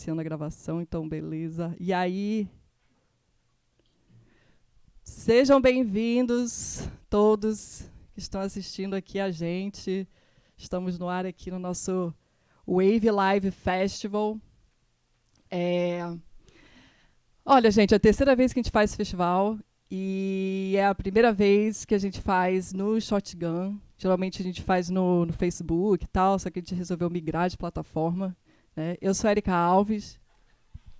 iniciando a gravação, então beleza. E aí, sejam bem-vindos todos que estão assistindo aqui a gente. Estamos no ar aqui no nosso Wave Live Festival. Olha, gente, é a terceira vez que a gente faz esse festival e é a primeira vez que a gente faz no Shotgun. Geralmente a gente faz no Facebook e tal, só que a gente resolveu migrar de plataforma. Né? Eu sou a Erika Alves.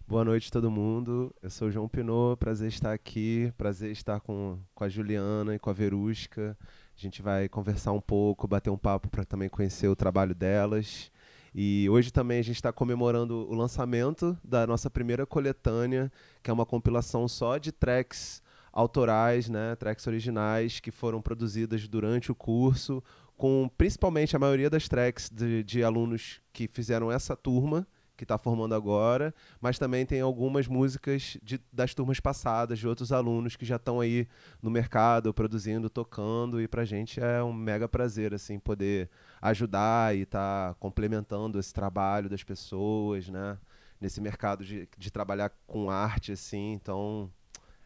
Boa noite, todo mundo. Eu sou o João Pinot, prazer estar aqui, prazer estar com a Juliana e com a Verusca. A gente vai conversar um pouco, bater um papo para também conhecer o trabalho delas. E hoje também a gente está comemorando o lançamento da nossa primeira coletânea, que é uma compilação só de tracks autorais, né, tracks originais que foram produzidas durante o curso, com principalmente a maioria das tracks de alunos que fizeram essa turma, que está formando agora, mas também tem algumas músicas das turmas passadas, de outros alunos que já estão aí no mercado, produzindo, tocando, e para a gente é um mega prazer assim, poder ajudar e estar complementando esse trabalho das pessoas, né? Nesse mercado de trabalhar com arte, assim, então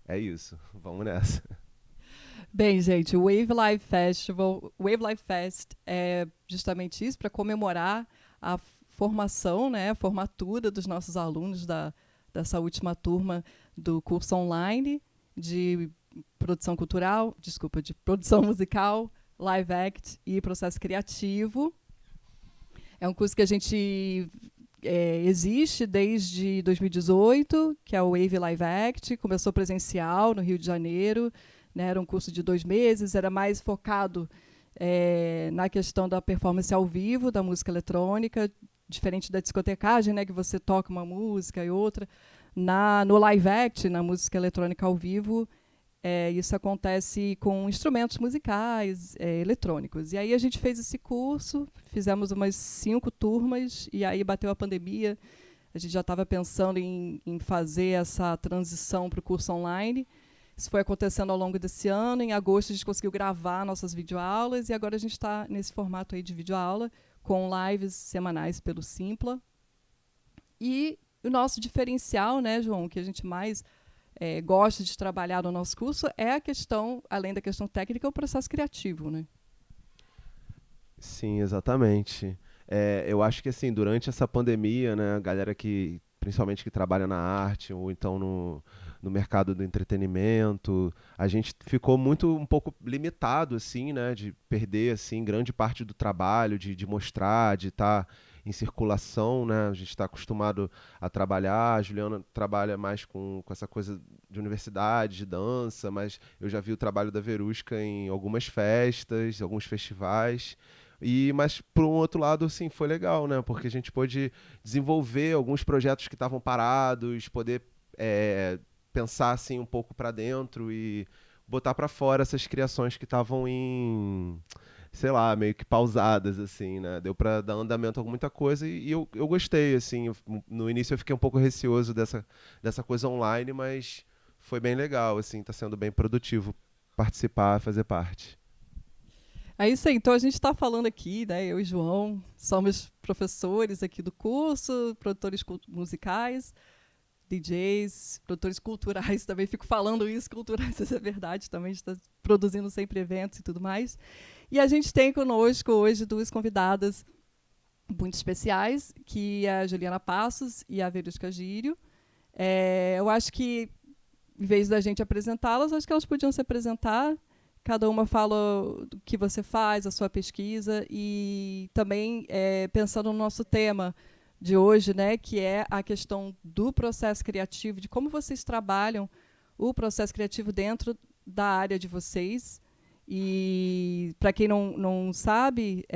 é isso, vamos nessa. Bem, gente, o Wave Live Festival, Wave Live Fest é justamente isso, para comemorar a formação, né, a formatura dos nossos alunos dessa última turma do curso online de produção cultural, desculpa, de produção musical, live act e processo criativo. É um curso que a gente existe desde 2018, que é o Wave Live Act, começou presencial no Rio de Janeiro, né, era um curso de 2 meses, era mais focado na questão da performance ao vivo, da música eletrônica, diferente da discotecagem, né, que você toca uma música e outra. No Live Act, na música eletrônica ao vivo, isso acontece com instrumentos musicais, eletrônicos. E aí a gente fez esse curso, fizemos umas 5 turmas, e aí bateu a pandemia. A gente já estava pensando em fazer essa transição para o curso online. Isso foi acontecendo ao longo desse ano. Em agosto a gente conseguiu gravar nossas videoaulas, e agora a gente está nesse formato aí de videoaula, com lives semanais pelo Simpla. E o nosso diferencial, né, João, que a gente mais gosta de trabalhar no nosso curso é a questão, além da questão técnica, o processo criativo, né? Sim, exatamente. Eu acho que assim, durante essa pandemia, né, a galera que, principalmente que trabalha na arte ou então no mercado do entretenimento, a gente ficou muito um pouco limitado assim, né, de perder assim grande parte do trabalho, de mostrar, de estar em circulação, né? A gente está acostumado a trabalhar, a Juliana trabalha mais com essa coisa de universidade, de dança, mas eu já vi o trabalho da Verusca em algumas festas, alguns festivais. Mas por um outro lado, sim, foi legal, né? Porque a gente pôde desenvolver alguns projetos que estavam parados, poder é, pensar assim um pouco para dentro e botar para fora essas criações que estavam em, sei lá, meio que pausadas assim, né? Deu para dar andamento a muita coisa e eu gostei assim. No início eu fiquei um pouco receoso dessa coisa online, mas foi bem legal, assim, tá sendo bem produtivo participar, fazer parte. É isso aí. Então a gente está falando aqui, né? Eu e João somos professores aqui do curso, produtores musicais, DJs, produtores culturais. Também fico falando isso, culturais, isso é verdade. Também está produzindo sempre eventos e tudo mais. E a gente tem conosco hoje 2 convidadas muito especiais, que é a Juliana Passos e a Verusca Gírio. Eu acho que, em vez da gente apresentá-las, acho que elas podiam se apresentar. Cada uma fala o que você faz, a sua pesquisa, e também pensando no nosso tema de hoje, né, que é a questão do processo criativo, de como vocês trabalham o processo criativo dentro da área de vocês. E, para quem não sabe,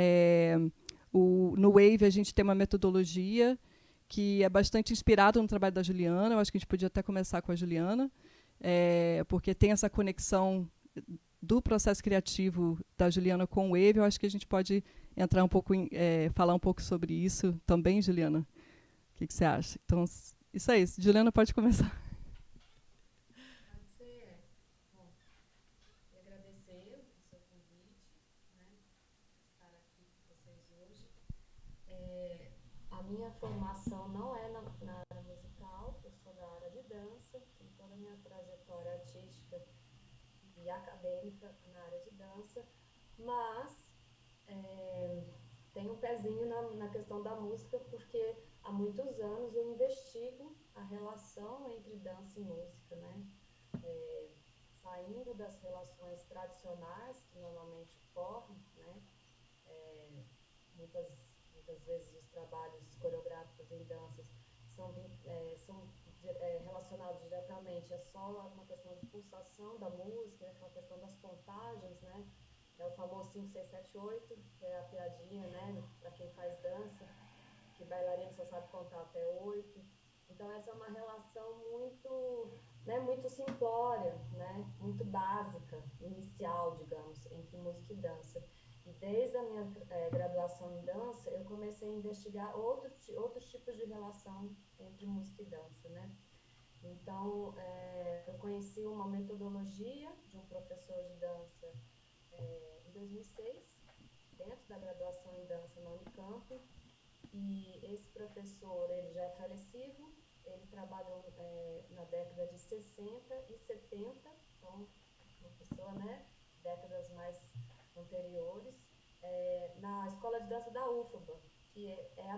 no Wave a gente tem uma metodologia que é bastante inspirada no trabalho da Juliana. Eu acho que a gente podia até começar com a Juliana, porque tem essa conexão do processo criativo da Juliana com o Wave. Eu acho que a gente pode entrar um pouco falar um pouco sobre isso também, Juliana. O que você acha? Então, isso é isso. Juliana, pode começar. Pode ser. Bom, eu agradecer o seu convite, né, estar aqui com vocês hoje. A minha formação não é na área e acadêmica na área de dança, mas tem um pezinho na questão da música, porque há muitos anos eu investigo a relação entre dança e música, né? Saindo das relações tradicionais que normalmente ocorrem, né? Muitas, muitas vezes os trabalhos coreográficos em danças são relacionados diretamente a só uma questão de pulsação da música, aquela questão das contagens, né? É o famoso 5, 6, 7, 8, que é a piadinha, né? Para quem faz dança, que bailarino só sabe contar até 8. Então, essa é uma relação muito, né, muito simplória, né? Muito básica, inicial, digamos, entre música e dança. E desde a minha graduação em dança, eu comecei a investigar outros tipos de relação entre música e dança, né? Então, eu conheci uma metodologia de um professor de dança em 2006, dentro da graduação em dança na Unicamp, e esse professor, ele já é falecido, ele trabalhou na década de 60 e 70, então, uma pessoa, né, décadas mais anteriores, na Escola de Dança da UFBA, que é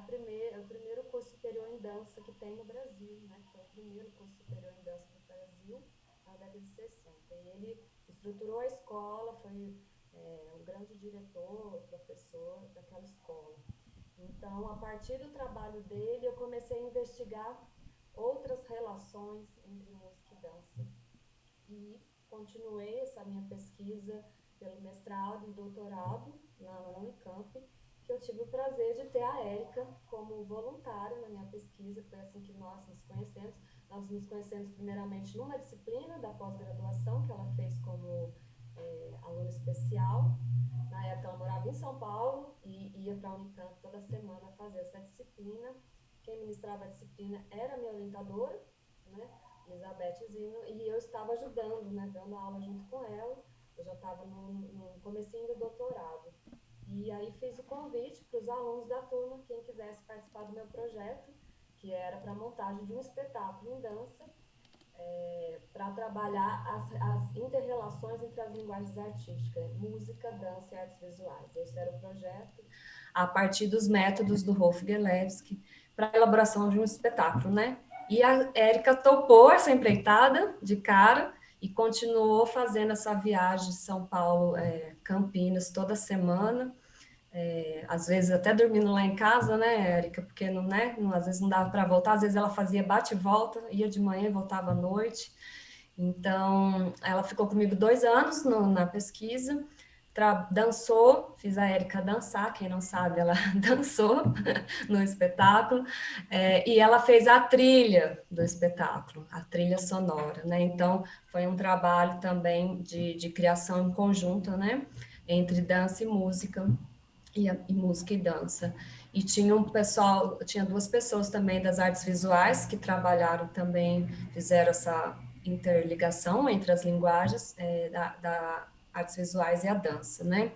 o primeiro curso superior em dança que tem no Brasil, né? Foi o primeiro curso superior em dança do Brasil na década de 60. E ele estruturou a escola, foi um grande diretor, professor daquela escola. Então, a partir do trabalho dele, eu comecei a investigar outras relações entre música e dança. E continuei essa minha pesquisa pelo mestrado e doutorado na Unicamp, que eu tive o prazer de ter a Érica como voluntária na minha pesquisa. Foi assim que nós nos conhecemos. Nós nos conhecemos primeiramente numa disciplina da pós-graduação que ela fez como aluna especial. Na época ela morava em São Paulo e ia para a Unicamp toda semana fazer essa disciplina. Quem ministrava a disciplina era a minha orientadora, né? Elizabeth Zino, e eu estava ajudando, né, dando aula junto com ela. Eu já estava no comecinho do doutorado. E aí fiz o convite para os alunos da turma, quem quisesse participar do meu projeto, que era para a montagem de um espetáculo em dança, para trabalhar as inter-relações entre as linguagens artísticas, música, dança e artes visuais. Esse era o projeto, a partir dos métodos do Rolf Gelewski, para a elaboração de um espetáculo, né? E a Érica topou essa empreitada de cara e continuou fazendo essa viagem de São Paulo, Campinas, toda semana, às vezes até dormindo lá em casa, né, Érica, porque não, né, às vezes não dava para voltar, às vezes ela fazia bate e volta, ia de manhã e voltava à noite. Então, ela ficou comigo 2 anos na pesquisa, dançou, fiz a Érica dançar, quem não sabe, ela dançou no espetáculo, e ela fez a trilha do espetáculo, a trilha sonora, né? Então, foi um trabalho também de criação em conjunto, né? Entre dança e música, e música e dança. E tinha tinha 2 pessoas também das artes visuais que trabalharam também, fizeram essa interligação entre as linguagens da artes visuais e a dança, né?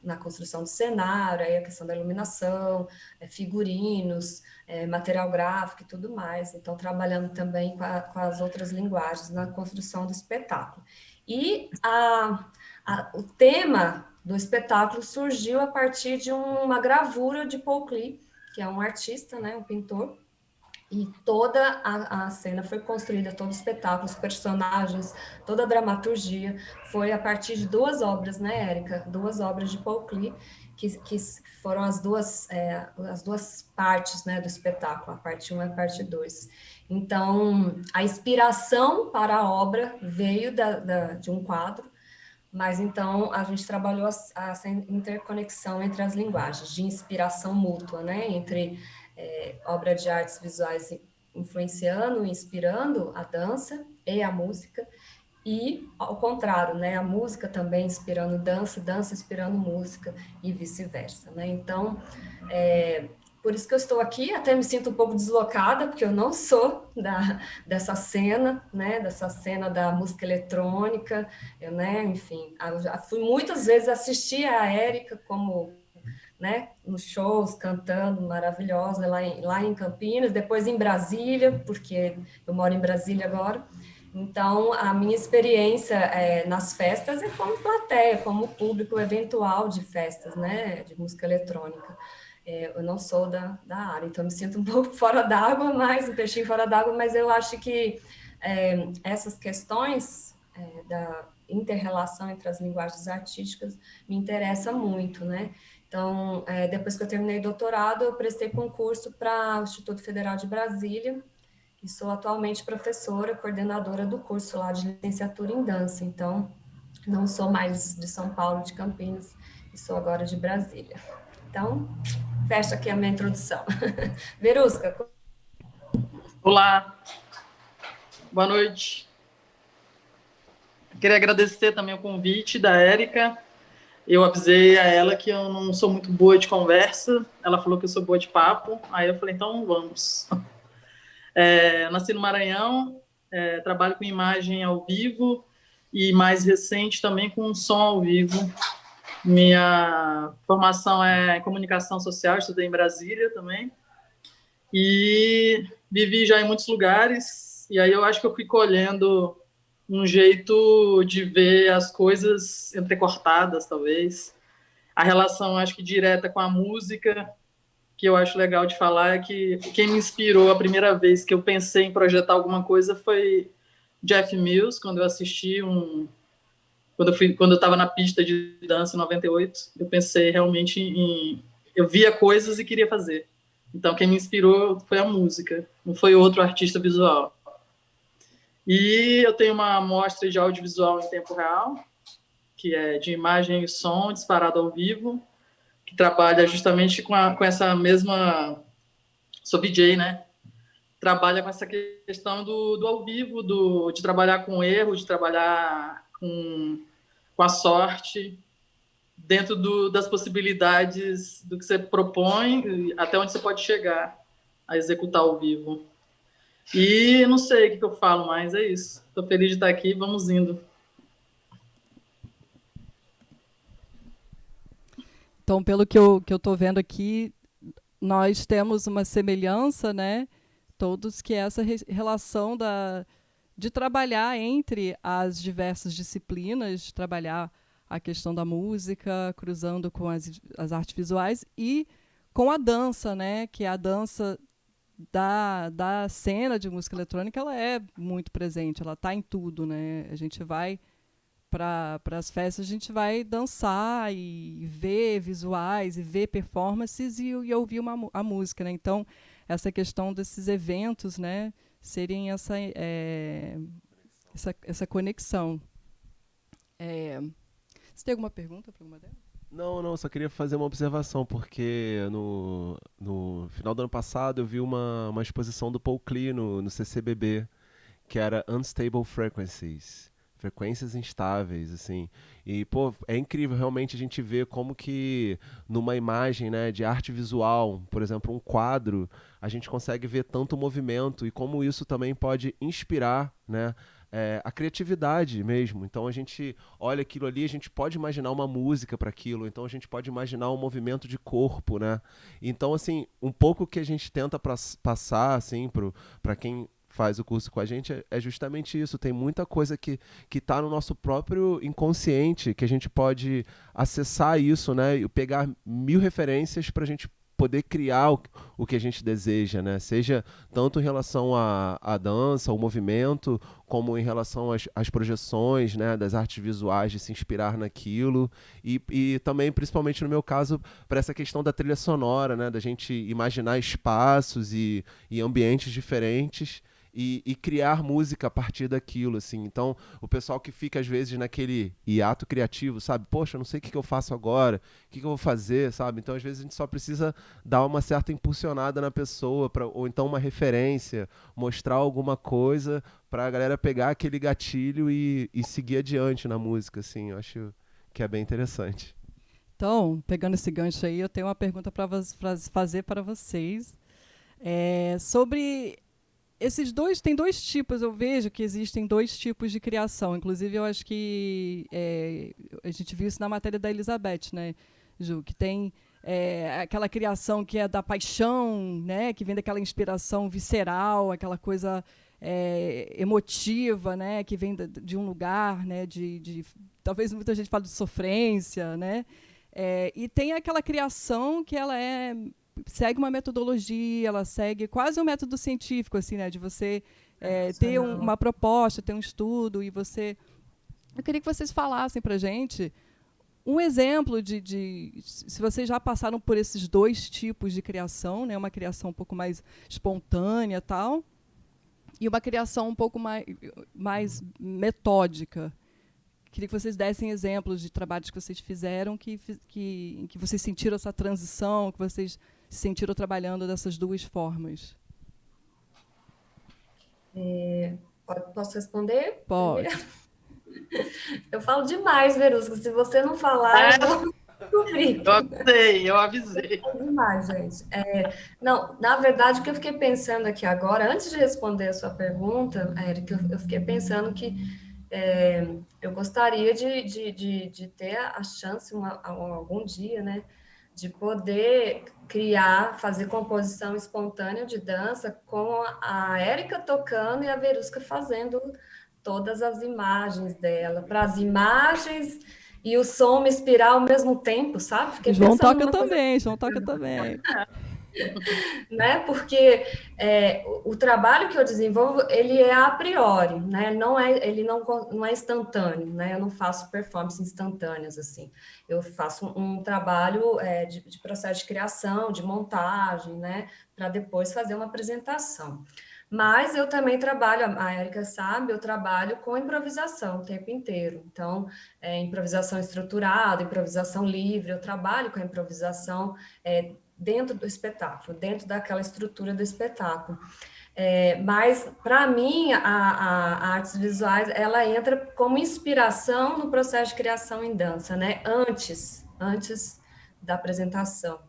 Na construção do cenário, aí a questão da iluminação, figurinos, material gráfico e tudo mais. Então, trabalhando também com as outras linguagens na construção do espetáculo. E o tema do espetáculo surgiu a partir de uma gravura de Paul Klee, que é um artista, né, um pintor, e toda a cena foi construída, todo o espetáculo, os personagens, toda a dramaturgia foi a partir de 2 obras, né, Érica? 2 obras de Paul Klee, que foram as duas partes, né, do espetáculo, a parte 1 e a parte 2. Então, a inspiração para a obra veio de um quadro, mas então a gente trabalhou essa interconexão entre as linguagens, de inspiração mútua, né? Entre obra de artes visuais influenciando, inspirando a dança e a música, e ao contrário, né? A música também inspirando dança, dança inspirando música e vice-versa, né? Então, por isso que eu estou aqui, até me sinto um pouco deslocada, porque eu não sou dessa cena, né, dessa cena da música eletrônica, né, enfim, eu já fui muitas vezes assistir a Érica como, né, nos shows, cantando, maravilhosa, lá em Campinas, depois em Brasília, porque eu moro em Brasília agora, Então, a minha experiência nas festas é como plateia, como público eventual de festas, né, de música eletrônica. Eu não sou da área, então me sinto um pouco fora d'água, um peixinho fora d'água, mas eu acho que essas questões da inter-relação entre as linguagens artísticas me interessa muito, né? Então, depois que eu terminei o doutorado, eu prestei concurso para o Instituto Federal de Brasília, e sou atualmente professora, coordenadora do curso lá de licenciatura em dança. Então, não sou mais de São Paulo, de Campinas, e sou agora de Brasília. Então, fecha aqui a minha introdução. Verusca. Olá, boa noite. Queria agradecer também o convite da Érica. Eu avisei a ela que eu não sou muito boa de conversa. Ela falou que eu sou boa de papo. Aí eu falei, então vamos. Nasci no Maranhão, trabalho com imagem ao vivo e, mais recente, também com som ao vivo. Minha formação é em comunicação social, estudei em Brasília também. E vivi já em muitos lugares. E aí eu acho que eu fui colhendo um jeito de ver as coisas entrecortadas, talvez. A relação, acho que direta com a música, que eu acho legal de falar, é que quem me inspirou a primeira vez que eu pensei em projetar alguma coisa foi Jeff Mills, quando eu assisti quando eu estava na pista de dança em 98, eu pensei realmente eu via coisas e queria fazer. Então, quem me inspirou foi a música, não foi outro artista visual. E eu tenho uma amostra de audiovisual em tempo real, que é de imagem e som disparado ao vivo, que trabalha justamente com essa mesma... Sou VJ, né? Trabalha com essa questão do ao vivo, de trabalhar com erro, de trabalhar com a sorte, dentro das possibilidades do que você propõe, até onde você pode chegar a executar ao vivo. E não sei o que eu falo mais, é isso. Estou feliz de estar aqui, vamos indo. Então, pelo que eu estou vendo aqui, nós temos uma semelhança, né? Todos, que é essa relação de trabalhar entre as diversas disciplinas, trabalhar a questão da música, cruzando com as artes visuais e com a dança, né? Que a dança da cena de música eletrônica, ela é muito presente, ela está em tudo, né? A gente vai para as festas, a gente vai dançar e ver visuais e ver performances e ouvir a música, né? Então, essa questão desses eventos, né, serem essa conexão. Você tem alguma pergunta para alguma delas? Não, só queria fazer uma observação, porque no final do ano passado eu vi uma exposição do Paul Klee no CCBB, que era Unstable Frequencies, frequências instáveis, assim. E, pô, é incrível realmente a gente ver como que numa imagem, né, de arte visual, por exemplo, um quadro, a gente consegue ver tanto movimento e como isso também pode inspirar, né, a criatividade mesmo. Então a gente olha aquilo ali, a gente pode imaginar uma música para aquilo, então a gente pode imaginar um movimento de corpo, né? Então, assim, um pouco que a gente tenta passar, assim, para quem faz o curso com a gente é justamente isso. Tem muita coisa que está no nosso próprio inconsciente, que a gente pode acessar isso, né? E pegar 1000 referências para a gente poder criar o que a gente deseja, né? Seja tanto em relação à dança, ao movimento, como em relação às projeções, né, das artes visuais, de se inspirar naquilo, e também, principalmente no meu caso, para essa questão da trilha sonora, né, da gente imaginar espaços e ambientes diferentes, e criar música a partir daquilo, assim. Então, o pessoal que fica, às vezes, naquele hiato criativo, sabe? Poxa, eu não sei o que eu faço agora, o que eu vou fazer, sabe? Então, às vezes, a gente só precisa dar uma certa impulsionada na pessoa, ou então uma referência, mostrar alguma coisa para a galera pegar aquele gatilho e seguir adiante na música, assim. Eu acho que é bem interessante. Então, pegando esse gancho aí, eu tenho uma pergunta para fazer para vocês. Sobre tem dois tipos, eu vejo que existem dois tipos de criação. Inclusive, eu acho que a gente viu isso na matéria da Elizabeth, né, Ju? Que tem aquela criação que é da paixão, né? Que vem daquela inspiração visceral, aquela coisa emotiva, né? Que vem de um lugar, né? Talvez muita gente fale de sofrência, né? E tem aquela criação que ela segue uma metodologia, ela segue quase um método científico, assim, né? De você ter uma proposta, ter um estudo, e você... Eu queria que vocês falassem para a gente um exemplo se vocês já passaram por esses dois tipos de criação, né? Uma criação um pouco mais espontânea, tal, e uma criação um pouco mais metódica. Queria que vocês dessem exemplos de trabalhos que vocês fizeram que vocês sentiram essa transição, que vocês se sentiram trabalhando dessas duas formas. Posso responder? Pode. Eu falo demais, Verusca. Se você não falar, eu vou descobrir. Eu avisei. É demais, gente. Não, na verdade, o que eu fiquei pensando aqui agora, antes de responder a sua pergunta, Érica, eu fiquei pensando que eu gostaria de ter a chance, algum dia, né, de poder fazer composição espontânea de dança com a Érica tocando e a Verusca fazendo todas as imagens dela, para as imagens e o som me inspirar ao mesmo tempo, sabe? Fiquei João pensando toca numa coisa... também, João toca também. Né? Porque o trabalho que eu desenvolvo, ele é a priori, né? Ele não é instantâneo, né? Eu não faço performances instantâneas, assim. Eu faço um trabalho de processo de criação, de montagem, né? Para depois fazer uma apresentação. Mas eu também trabalho, a Érica sabe, eu trabalho com improvisação o tempo inteiro. Então, improvisação estruturada, improvisação livre, eu trabalho com a improvisação dentro do espetáculo, dentro daquela estrutura do espetáculo. Mas, para mim, a artes visuais, ela entra como inspiração no processo de criação em dança, né? Antes da apresentação.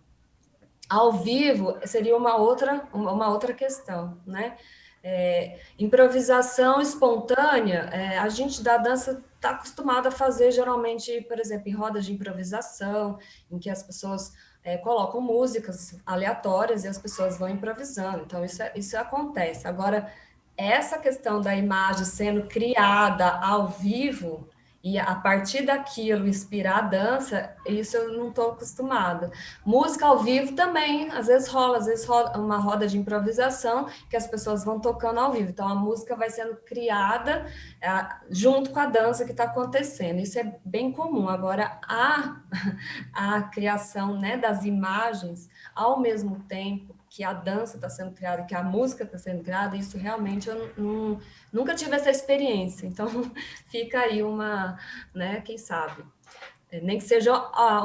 Ao vivo, seria uma outra questão, né? Improvisação espontânea, a gente da dança está acostumado a fazer, geralmente, por exemplo, em rodas de improvisação, em que as pessoas colocam músicas aleatórias e as pessoas vão improvisando. Então, isso acontece. Agora, essa questão da imagem sendo criada ao vivo e a partir daquilo inspirar a dança, isso eu não estou acostumada. Música ao vivo também, às vezes rola uma roda de improvisação que as pessoas vão tocando ao vivo. Então, a música vai sendo criada junto com a dança que está acontecendo. Isso é bem comum. Agora, a criação, né, das imagens, ao mesmo tempo que a dança está sendo criada, que a música está sendo criada, isso realmente eu nunca tive essa experiência. Então, fica aí né, quem sabe, nem que seja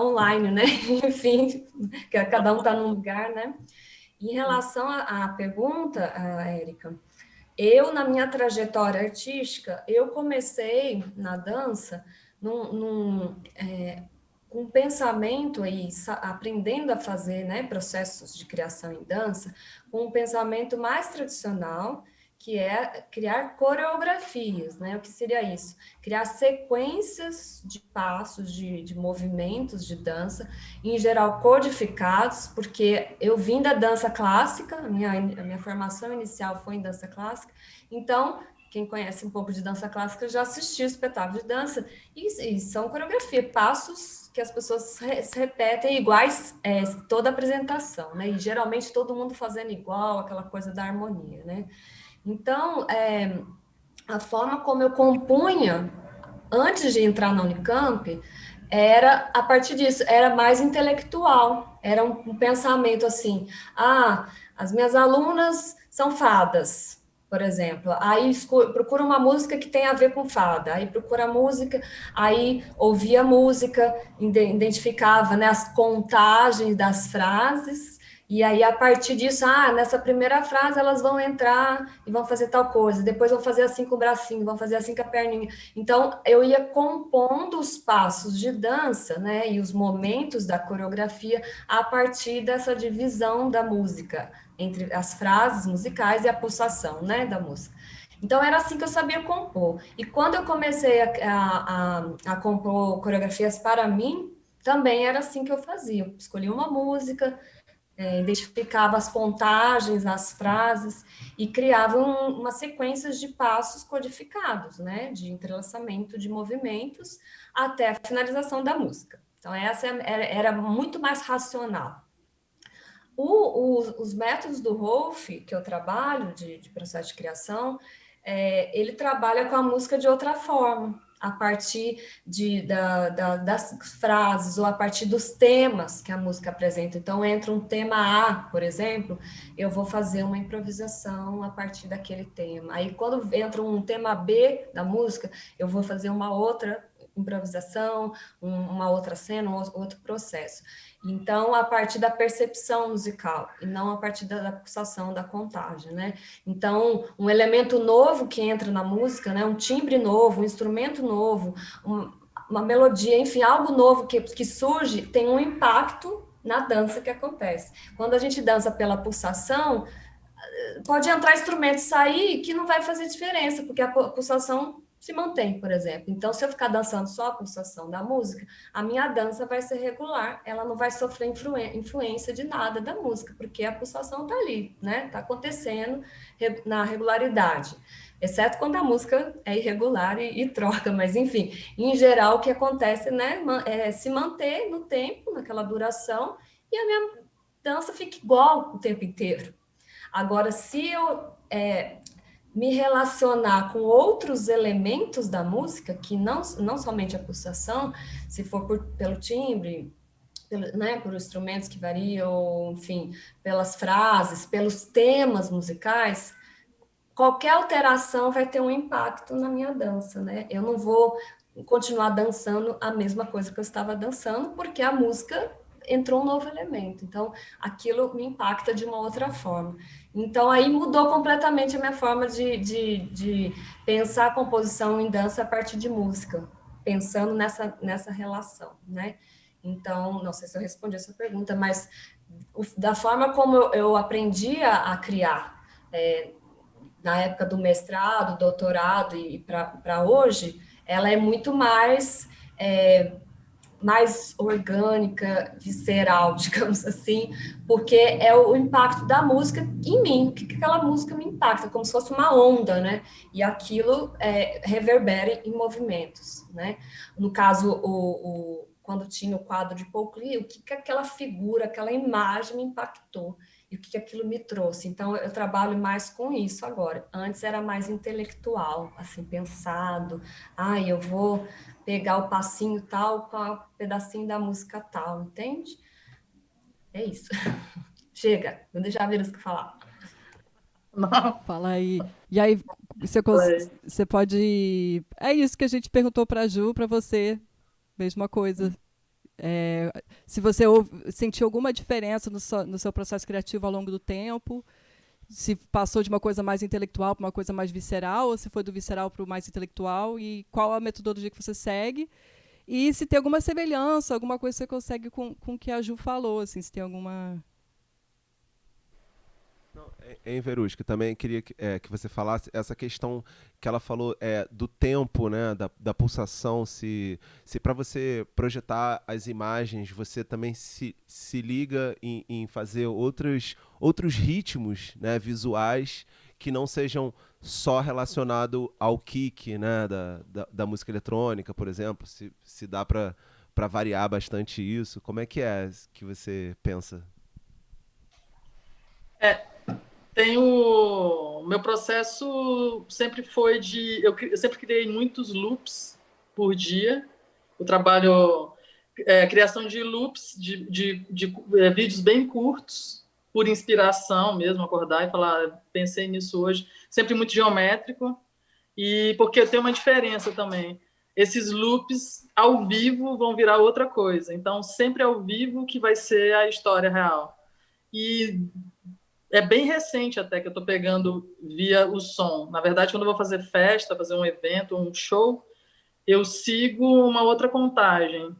online, né? Enfim, que cada um está num lugar, né? Em relação à pergunta, Érica, na minha trajetória artística, eu comecei na dança com pensamento e aprendendo a fazer, né, processos de criação em dança, com um pensamento mais tradicional, que é criar coreografias, né? O que seria isso? Criar sequências de passos, de movimentos de dança, em geral codificados, porque eu vim da dança clássica, a minha formação inicial foi em dança clássica, então... Quem conhece um pouco de dança clássica já assistiu o espetáculo de dança, e são coreografia, passos que as pessoas se repetem iguais toda a apresentação, né? E geralmente todo mundo fazendo igual, aquela coisa da harmonia, né? Então, a forma como eu compunha antes de entrar na Unicamp era, a partir disso, era mais intelectual, era um pensamento assim, as minhas alunas são fadas, por exemplo, aí procura uma música que tem a ver com fada, aí procura a música, aí ouvia a música, identificava, né, as contagens das frases, e aí a partir disso, nessa primeira frase elas vão entrar e vão fazer tal coisa, depois vão fazer assim com o bracinho, vão fazer assim com a perninha. Então, eu ia compondo os passos de dança, né, e os momentos da coreografia a partir dessa divisão da música, entre as frases musicais e a pulsação, né, da música. Então, era assim que eu sabia compor. E quando eu comecei a compor coreografias para mim, também era assim que eu fazia. Eu escolhia uma música, identificava as contagens, as frases e criava uma sequência de passos codificados, né, de entrelaçamento de movimentos até a finalização da música. Então, essa era muito mais racional. Os métodos do Rolf, que eu trabalho, de processo de criação, ele trabalha com a música de outra forma, a partir das frases ou a partir dos temas que a música apresenta. Então, entra um tema A, por exemplo, eu vou fazer uma improvisação a partir daquele tema. Aí, quando entra um tema B da música, eu vou fazer uma outra improvisação, uma outra cena, outro processo. Então, a partir da percepção musical, e não a partir da pulsação, da contagem, né? Então, um elemento novo que entra na música, né? Um timbre novo, um instrumento novo, uma melodia, enfim, algo novo que surge, tem um impacto na dança que acontece. Quando a gente dança pela pulsação, pode entrar instrumento e sair que não vai fazer diferença, porque a pulsação se mantém, por exemplo. Então, se eu ficar dançando só a pulsação da música, a minha dança vai ser regular, ela não vai sofrer influência de nada da música, porque a pulsação está ali, né? Está acontecendo na regularidade. Exceto quando a música é irregular e troca, mas enfim, em geral o que acontece, né, é se manter no tempo, naquela duração, e a minha dança fica igual o tempo inteiro. Agora, se eu me relacionar com outros elementos da música, que não somente a pulsação, se for pelo timbre, né, por instrumentos que variam, enfim, pelas frases, pelos temas musicais, qualquer alteração vai ter um impacto na minha dança, né? Eu não vou continuar dançando a mesma coisa que eu estava dançando, porque a música entrou um novo elemento. Então, aquilo me impacta de uma outra forma. Então, aí mudou completamente a minha forma de pensar a composição em dança a partir de música, pensando nessa relação, né? Então, não sei se eu respondi essa pergunta, mas da forma como eu aprendi a criar, na época do mestrado, doutorado e para hoje, ela é muito mais orgânica, visceral, digamos assim, porque é o impacto da música em mim, o que aquela música me impacta, como se fosse uma onda, né? E aquilo reverbera em movimentos, né? No caso, quando tinha o quadro de Paul Klee, o que aquela figura, aquela imagem me impactou e o que aquilo me trouxe. Então, eu trabalho mais com isso agora. Antes era mais intelectual, assim, pensado. Eu vou pegar o passinho tal com o pedacinho da música tal, entende? É isso. Chega, vou deixar a Verusca falar. Não, Fala aí. E aí, você pode... É isso que a gente perguntou para a Ju, para você. Mesma coisa. Se você sentiu alguma diferença no seu processo criativo ao longo do tempo, se passou de uma coisa mais intelectual para uma coisa mais visceral, ou se foi do visceral para o mais intelectual, e qual a metodologia que você segue, e se tem alguma semelhança, alguma coisa que você consegue com o que a Ju falou, assim, se tem alguma... Em Verusca, também queria que você falasse essa questão que ela falou do tempo, né, da pulsação, se para você projetar as imagens, você também se liga em fazer outros ritmos, né, visuais que não sejam só relacionados ao kick, né, da música eletrônica, por exemplo, se dá para variar bastante isso. Como é que você pensa? O meu processo sempre foi eu sempre criei muitos loops por dia. Eu trabalho criação de loops de vídeos bem curtos, por inspiração mesmo, acordar e falar, pensei nisso hoje, sempre muito geométrico, e porque tem uma diferença também. Esses loops ao vivo vão virar outra coisa, então sempre ao vivo que vai ser a história real. E é bem recente até que eu estou pegando via o som. Na verdade, quando eu vou fazer festa, fazer um evento, um show, eu sigo uma outra contagem.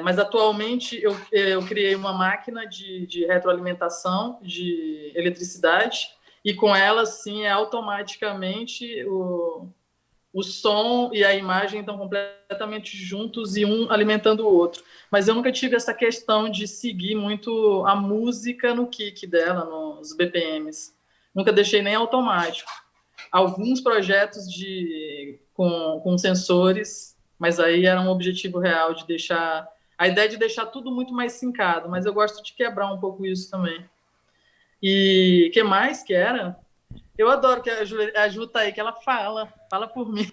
Mas atualmente eu criei uma máquina de retroalimentação de eletricidade e com ela, sim, automaticamente o o som e a imagem estão completamente juntos e um alimentando o outro. Mas eu nunca tive essa questão de seguir muito a música no kick dela, nos BPMs. Nunca deixei nem automático. Alguns projetos com sensores, mas aí era um objetivo real de deixar... A ideia de deixar tudo muito mais sincado, mas eu gosto de quebrar um pouco isso também. E o que mais que era? Eu adoro que a Ju tá aí, que ela fala por mim.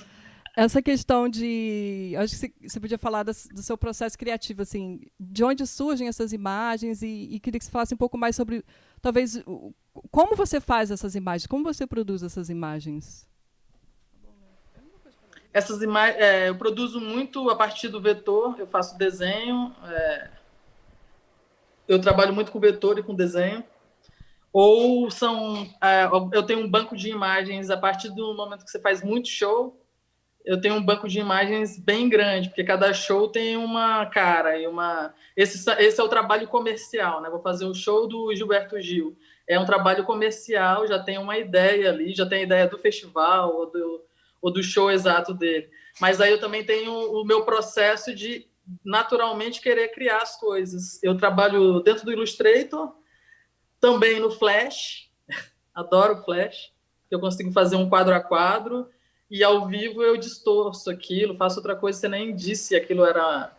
Essa questão de... Acho que você podia falar do seu processo criativo, assim, de onde surgem essas imagens e queria que você falasse um pouco mais sobre, talvez, como você faz essas imagens, como você produz essas imagens. Essas imagens, eu produzo muito a partir do vetor, eu faço desenho, eu trabalho muito com vetor e com desenho. Ou eu tenho um banco de imagens a partir do momento que você faz muito show, eu tenho um banco de imagens bem grande, porque cada show tem uma cara e uma... Esse é o trabalho comercial, né? Vou fazer o show do Gilberto Gil. É um trabalho comercial, já tem uma ideia ali, já tem a ideia do festival ou do show exato dele. Mas aí eu também tenho o meu processo de naturalmente querer criar as coisas. Eu trabalho dentro do Illustrator, também no Flash, adoro Flash, que eu consigo fazer um quadro a quadro, e ao vivo eu distorço aquilo, faço outra coisa, você nem disse se aquilo era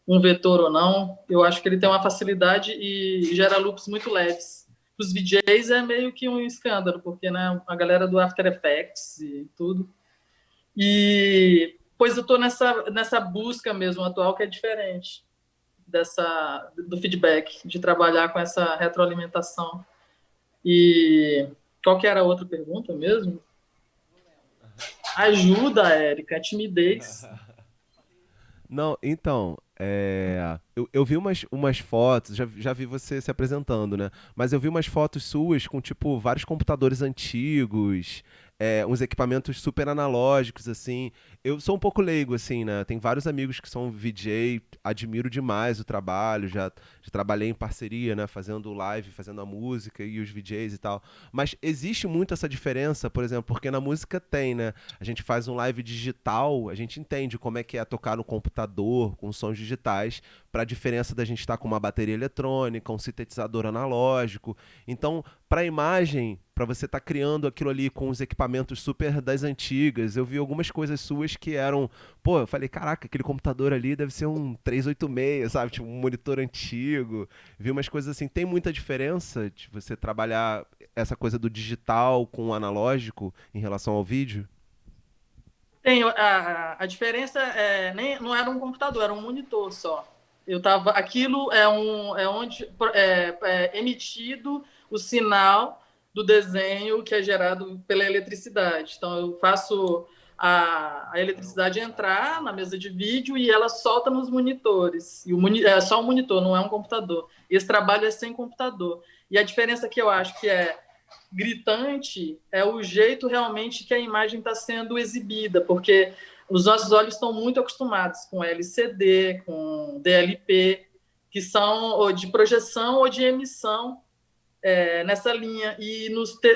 um vetor ou não. Eu acho que ele tem uma facilidade e gera loops muito leves. Os VJs é meio que um escândalo, porque né, a galera do After Effects e tudo. E pois eu estou nessa busca mesmo atual, que é diferente do feedback, de trabalhar com essa retroalimentação. E qual que era a outra pergunta mesmo? Ajuda, Érica, timidez. Não, então, eu vi umas fotos, já vi você se apresentando, né? Mas eu vi umas fotos suas com, tipo, vários computadores antigos, uns equipamentos super analógicos, assim. Eu sou um pouco leigo, assim, né? Tem vários amigos que são VJ, admiro demais o trabalho, já trabalhei em parceria, né? Fazendo live, fazendo a música e os VJs e tal. Mas existe muito essa diferença, por exemplo, porque na música tem, né? A gente faz um live digital, a gente entende como é que é tocar no computador, com sons digitais, para a diferença da gente estar com uma bateria eletrônica, um sintetizador analógico. Então, para a imagem, para você estar criando aquilo ali com os equipamentos super das antigas, eu vi algumas coisas suas que eram... Pô, eu falei, caraca, aquele computador ali deve ser um 386, sabe? Tipo, um monitor antigo. Vi umas coisas assim. Tem muita diferença de você trabalhar essa coisa do digital com o analógico em relação ao vídeo? Tem, a diferença não era um computador, era um monitor só. Aquilo é onde é emitido o sinal do desenho que é gerado pela eletricidade. Então eu faço a eletricidade entrar na mesa de vídeo e ela solta nos monitores. E é só um monitor, não é um computador. E esse trabalho é sem computador. E a diferença que eu acho que é gritante é o jeito realmente que a imagem está sendo exibida, porque os nossos olhos estão muito acostumados com LCD, com DLP, que são ou de projeção ou de emissão nessa linha. E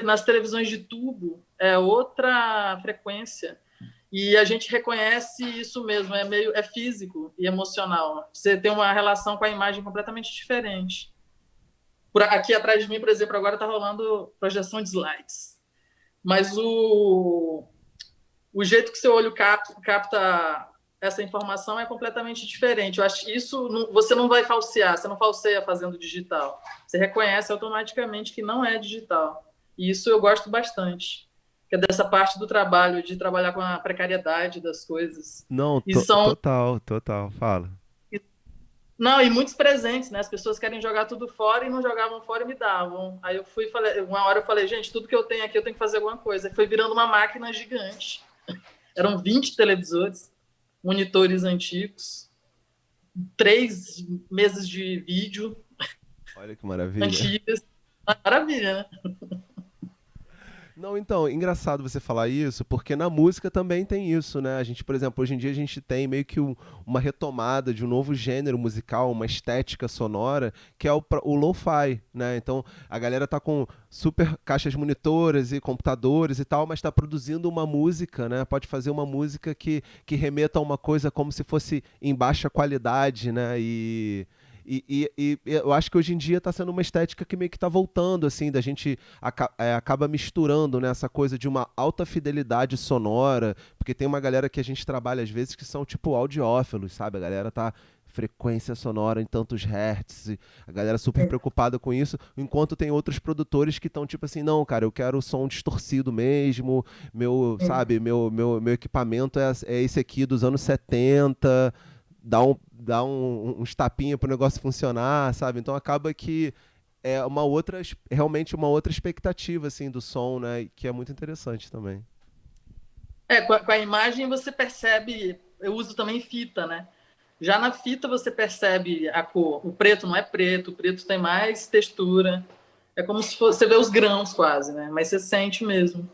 nas televisões de tubo é outra frequência. E a gente reconhece isso mesmo, é físico e emocional. Você tem uma relação com a imagem completamente diferente. Aqui atrás de mim, por exemplo, agora está rolando projeção de slides. Mas o jeito que seu olho capta essa informação é completamente diferente. Eu acho que isso você não vai falsear, você não falseia fazendo digital. Você reconhece automaticamente que não é digital. E isso eu gosto bastante. Que é dessa parte do trabalho, de trabalhar com a precariedade das coisas. Não, E são total, fala. Não, e muitos presentes, né? As pessoas querem jogar tudo fora e não jogavam fora e me davam. Aí uma hora eu falei, gente, tudo que eu tenho aqui eu tenho que fazer alguma coisa. Foi virando uma máquina gigante. Eram 20 televisores, monitores antigos, 3 mesas de vídeo. Olha que maravilha. Antigas. Maravilha, né? Não, então, engraçado você falar isso, porque na música também tem isso, né? A gente, por exemplo, hoje em dia a gente tem meio que uma retomada de um novo gênero musical, uma estética sonora, que é o lo-fi, né? Então, a galera tá com super caixas monitoras e computadores e tal, mas está produzindo uma música, né? Pode fazer uma música que remeta a uma coisa como se fosse em baixa qualidade, né? E eu acho que hoje em dia está sendo uma estética que meio que está voltando, assim, da gente acaba misturando, né, essa coisa de uma alta fidelidade sonora, porque tem uma galera que a gente trabalha às vezes que são tipo audiófilos, sabe? A galera tá frequência sonora em tantos hertz, e a galera super preocupada com isso, enquanto tem outros produtores que estão tipo assim, não, cara, eu quero o som distorcido mesmo, sabe, meu equipamento é esse aqui dos anos 70, uns tapinhas para o negócio funcionar, sabe? Então acaba que é realmente uma outra expectativa assim do som, né? Que é muito interessante também. Com a imagem você percebe, eu uso também fita, né? Já na fita você percebe a cor. O preto não é preto, o preto tem mais textura. É como se fosse, você vê os grãos quase, né? Mas você sente mesmo.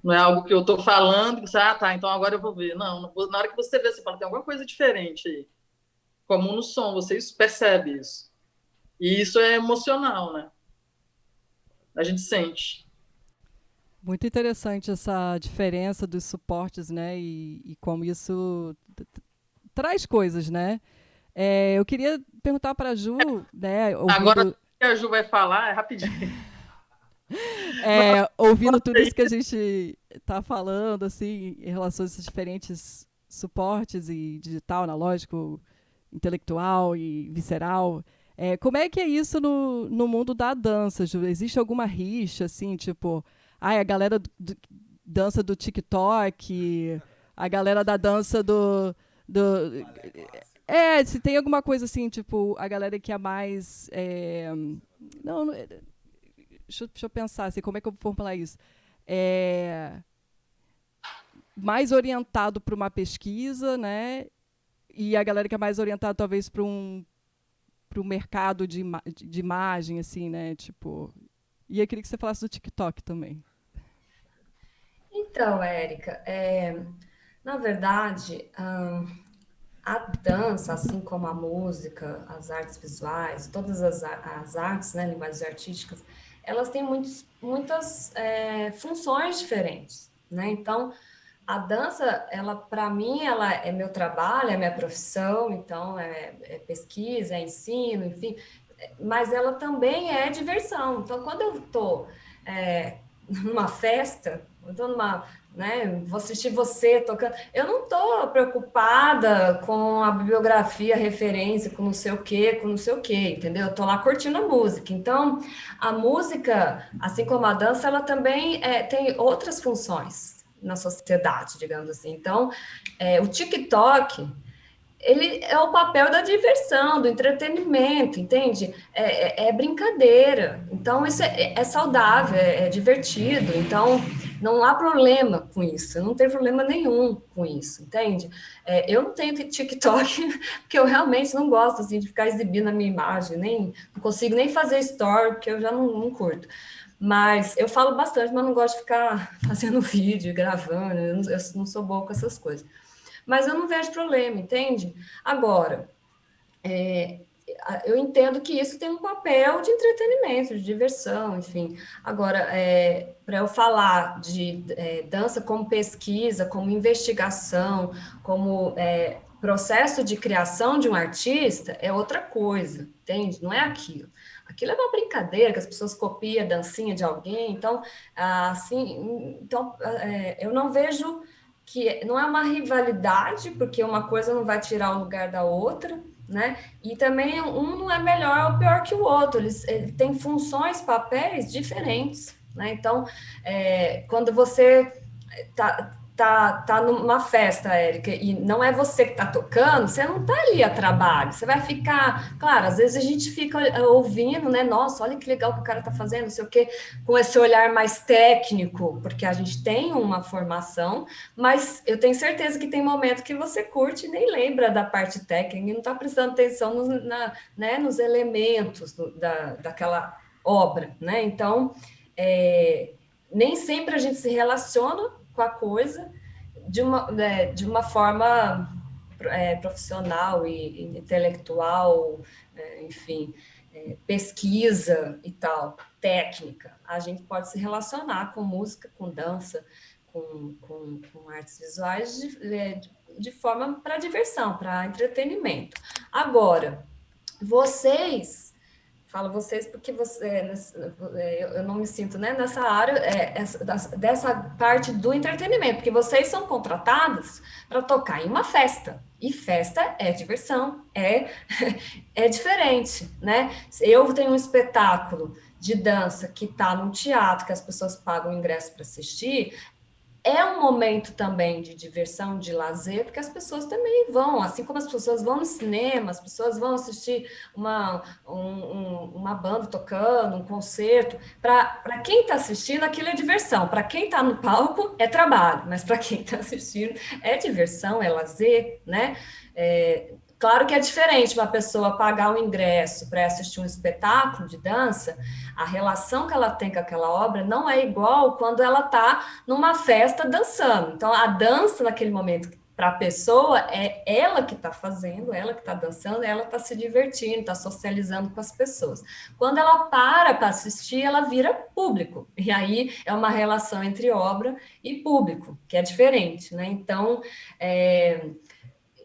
Não é algo que eu estou falando, que você, tá, então agora eu vou ver. Não, na hora que você vê, você fala, tem alguma coisa diferente aí. Como no som, você percebe isso. E isso é emocional, né? A gente sente. Muito interessante essa diferença dos suportes, né? E como isso traz coisas, né? Eu queria perguntar para a Ju, né? Agora que a Ju vai falar, é rapidinho. Ouvindo tudo isso que a gente está falando, assim, em relação a esses diferentes suportes, e digital, analógico, intelectual e visceral, como é que é isso no mundo da dança, Ju? Existe alguma rixa, assim, tipo, a galera dança do TikTok, a galera da dança se tem alguma coisa assim, tipo, a galera que é mais... não, deixa eu pensar, assim, como é que eu vou formular isso? Mais orientado para uma pesquisa, né? E a galera que é mais orientada, talvez, para um mercado de imagem, assim, né? Tipo... E eu queria que você falasse do TikTok também. Então, Érica, na verdade, a dança, assim como a música, as artes visuais, todas as artes, né, linguagens artísticas, elas têm muitas funções diferentes, né? Então, a dança, ela, para mim, ela é meu trabalho, é minha profissão, então é pesquisa, é ensino, enfim, mas ela também é diversão. Então, quando eu estou numa festa, eu estou numa, né, vou assistir você tocando, eu não estou preocupada com a bibliografia, referência, com não sei o quê, entendeu? Eu estou lá curtindo a música. Então, a música, assim como a dança, ela também tem outras funções na sociedade, digamos assim. Então, o TikTok, ele é o papel da diversão, do entretenimento, entende? É brincadeira. Então, isso é saudável, é divertido. Então, não há problema com isso. Eu não tenho problema nenhum com isso, entende? Eu não tenho TikTok, porque eu realmente não gosto assim, de ficar exibindo a minha imagem, não consigo nem fazer story, porque eu já não curto. Mas eu falo bastante, mas não gosto de ficar fazendo vídeo, gravando. Eu não sou boa com essas coisas. Mas eu não vejo problema, entende? Agora, eu entendo que isso tem um papel de entretenimento, de diversão, enfim. Agora, para eu falar de dança como pesquisa, como investigação, como processo de criação de um artista, é outra coisa, entende? Não é aquilo. Aquilo é uma brincadeira que as pessoas copiam a dancinha de alguém, então, eu não vejo que não é uma rivalidade, porque uma coisa não vai tirar o lugar da outra, né? E também um não é melhor ou pior que o outro, eles têm funções, papéis diferentes, né? Então, quando você tá numa festa, Érica, e não é você que tá tocando, você não tá ali a trabalho, você vai ficar, claro, às vezes a gente fica ouvindo, né, nossa, olha que legal que o cara tá fazendo, não sei o quê, com esse olhar mais técnico, porque a gente tem uma formação, mas eu tenho certeza que tem momento que você curte e nem lembra da parte técnica, e não tá prestando atenção nos elementos daquela obra, né, então, nem sempre a gente se relaciona com a coisa de uma forma profissional e intelectual, enfim, pesquisa e tal, técnica. A gente pode se relacionar com música, com dança, com artes visuais de forma para diversão, para entretenimento. Agora, vocês, falo vocês porque eu não me sinto, né, nessa área, dessa parte do entretenimento, porque vocês são contratados para tocar em uma festa. E festa é diversão, é diferente, né? Eu tenho um espetáculo de dança que está num teatro, que as pessoas pagam ingresso para assistir, é um momento também de diversão, de lazer, porque as pessoas também vão, assim como as pessoas vão no cinema, as pessoas vão assistir uma banda tocando, um concerto. Para quem está assistindo, aquilo é diversão. Para quem está no palco, é trabalho, mas para quem está assistindo, é diversão, é lazer, né? Claro que é diferente uma pessoa pagar um ingresso para assistir um espetáculo de dança, a relação que ela tem com aquela obra não é igual quando ela está numa festa dançando. Então, a dança, naquele momento, para a pessoa, é ela que está fazendo, ela que está dançando, ela está se divertindo, está socializando com as pessoas. Quando ela para assistir, ela vira público. E aí é uma relação entre obra e público, que é diferente, né? Então,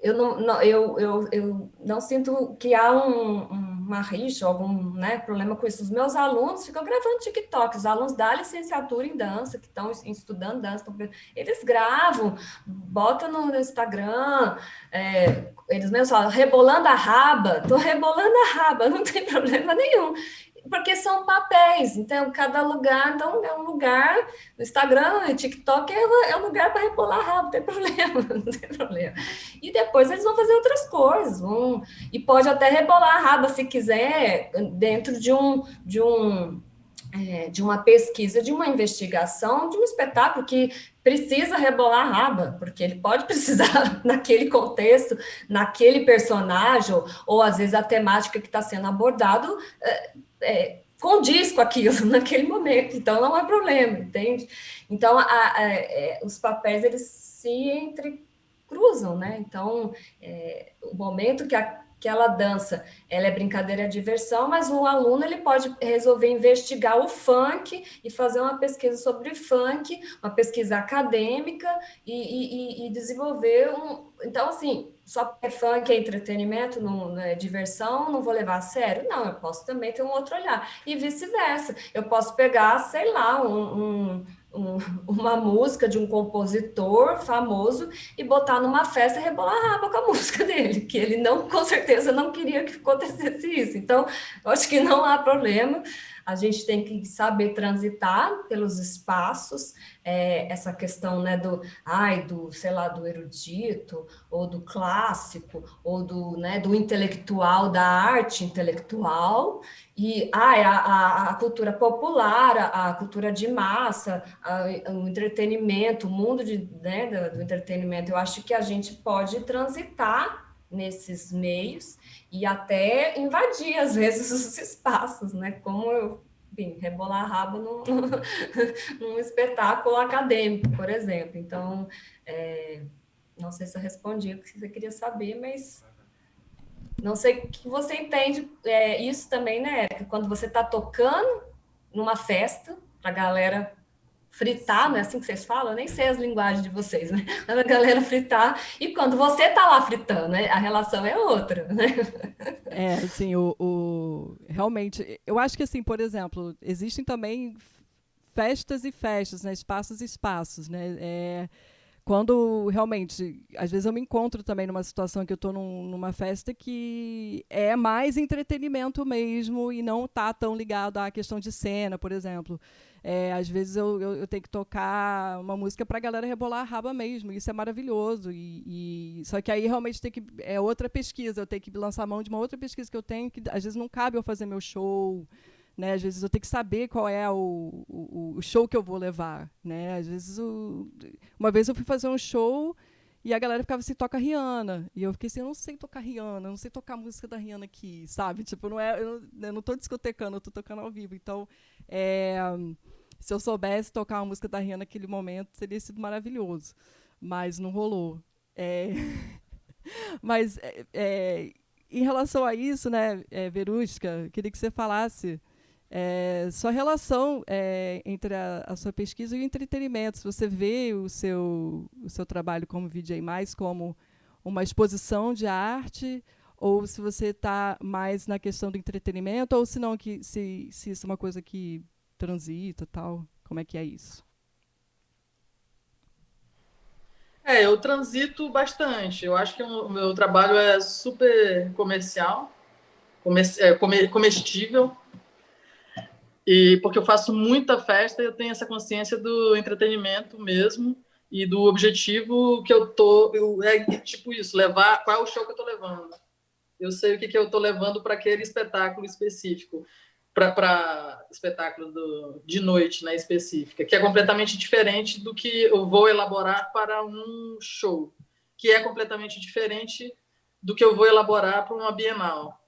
eu não sinto que há uma rixa, algum, né, problema com isso. Os meus alunos ficam gravando TikTok, os alunos da licenciatura em dança, que estão estudando dança, eles gravam, botam no Instagram, eles mesmos falam, rebolando a raba, estou rebolando a raba, não tem problema nenhum. Porque são papéis, então cada lugar, então é um lugar, no Instagram, TikTok é um lugar para rebolar rabo, não tem problema, não tem problema. E depois eles vão fazer outras coisas, e pode até rebolar a raba se quiser, dentro de uma pesquisa, de uma investigação, de um espetáculo que precisa rebolar a raba, porque ele pode precisar naquele contexto, naquele personagem, ou às vezes a temática que está sendo abordado condiz com aquilo naquele momento, então não é problema, entende? Então, os papéis, eles se entrecruzam, né? Então, o momento que aquela dança, ela é brincadeira, é diversão, mas o aluno, ele pode resolver investigar o funk e fazer uma pesquisa sobre funk, uma pesquisa acadêmica e desenvolver Então, assim, só porque funk é entretenimento, não é diversão, não vou levar a sério? Não, eu posso também ter um outro olhar. E vice-versa. Eu posso pegar, sei lá, uma música de um compositor famoso e botar numa festa e rebolar a raba com a música dele, que ele não, com certeza, não queria que acontecesse isso. Então, eu acho que não há problema. A gente tem que saber transitar pelos espaços, essa questão, né, sei lá, do erudito, ou do clássico, ou do intelectual, da arte intelectual, e a cultura popular, a cultura de massa, o entretenimento, o mundo do entretenimento. Eu acho que a gente pode transitar nesses meios e até invadir, às vezes, os espaços, né? Como rebolar a raba num espetáculo acadêmico, por exemplo. Então, não sei se eu respondi o que você queria saber, mas não sei o que você entende isso também, né, Érica? Quando você está tocando numa festa, para a galera fritar, não é assim que vocês falam? Eu nem sei as linguagens de vocês, né? Mas a galera fritar, e quando você está lá fritando, né, a relação é outra, né? Assim, realmente, eu acho que, assim, por exemplo, existem também festas e festas, né, espaços e espaços, né, quando realmente, às vezes eu me encontro também numa situação que eu estou numa festa que é mais entretenimento mesmo e não está tão ligado à questão de cena, por exemplo. Às vezes eu tenho que tocar uma música para a galera rebolar a raba mesmo, isso é maravilhoso. Só que aí realmente é outra pesquisa, eu tenho que lançar a mão de uma outra pesquisa que eu tenho, que às vezes não cabe eu fazer meu show, né? Às vezes eu tenho que saber qual é o show que eu vou levar, né? Às vezes uma vez eu fui fazer um show e a galera ficava assim, toca Rihanna. E eu fiquei assim, eu não sei tocar Rihanna, eu não sei tocar a música da Rihanna aqui, sabe? Tipo, eu não tô discotecando, eu tô tocando ao vivo. Então, Se eu soubesse tocar uma música da Rihanna naquele momento, teria sido maravilhoso. Mas não rolou. É, mas em relação a isso, né, Verusca, queria que você falasse sua relação entre a sua pesquisa e o entretenimento. Se você vê o seu trabalho como VJ mais como uma exposição de arte, ou se você está mais na questão do entretenimento, ou se não, se isso é uma coisa que transita e tal. Como é que é isso? Eu transito bastante. Eu acho que o meu trabalho é super comercial, comestível, e porque eu faço muita festa, eu tenho essa consciência do entretenimento mesmo e do objetivo que é tipo isso, levar qual é o show que eu estou levando. Eu sei o que eu estou levando para aquele espetáculo específico, para espetáculo de noite, né, específica, que é completamente diferente do que eu vou elaborar para um show, que é completamente diferente do que eu vou elaborar para uma Bienal.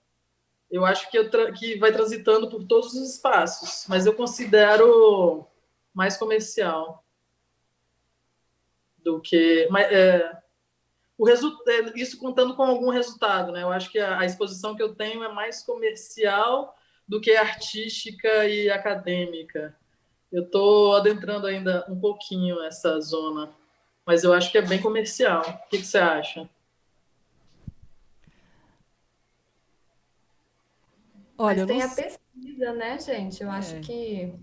Eu acho que vai transitando por todos os espaços, mas eu considero mais comercial do que... isso contando com algum resultado, né? Eu acho que a exposição que eu tenho é mais comercial do que artística e acadêmica. Eu estou adentrando ainda um pouquinho essa zona, mas eu acho que é bem comercial. O que você acha? Olha, Mas eu não tem a sei. pesquisa, né, gente? Eu acho É. que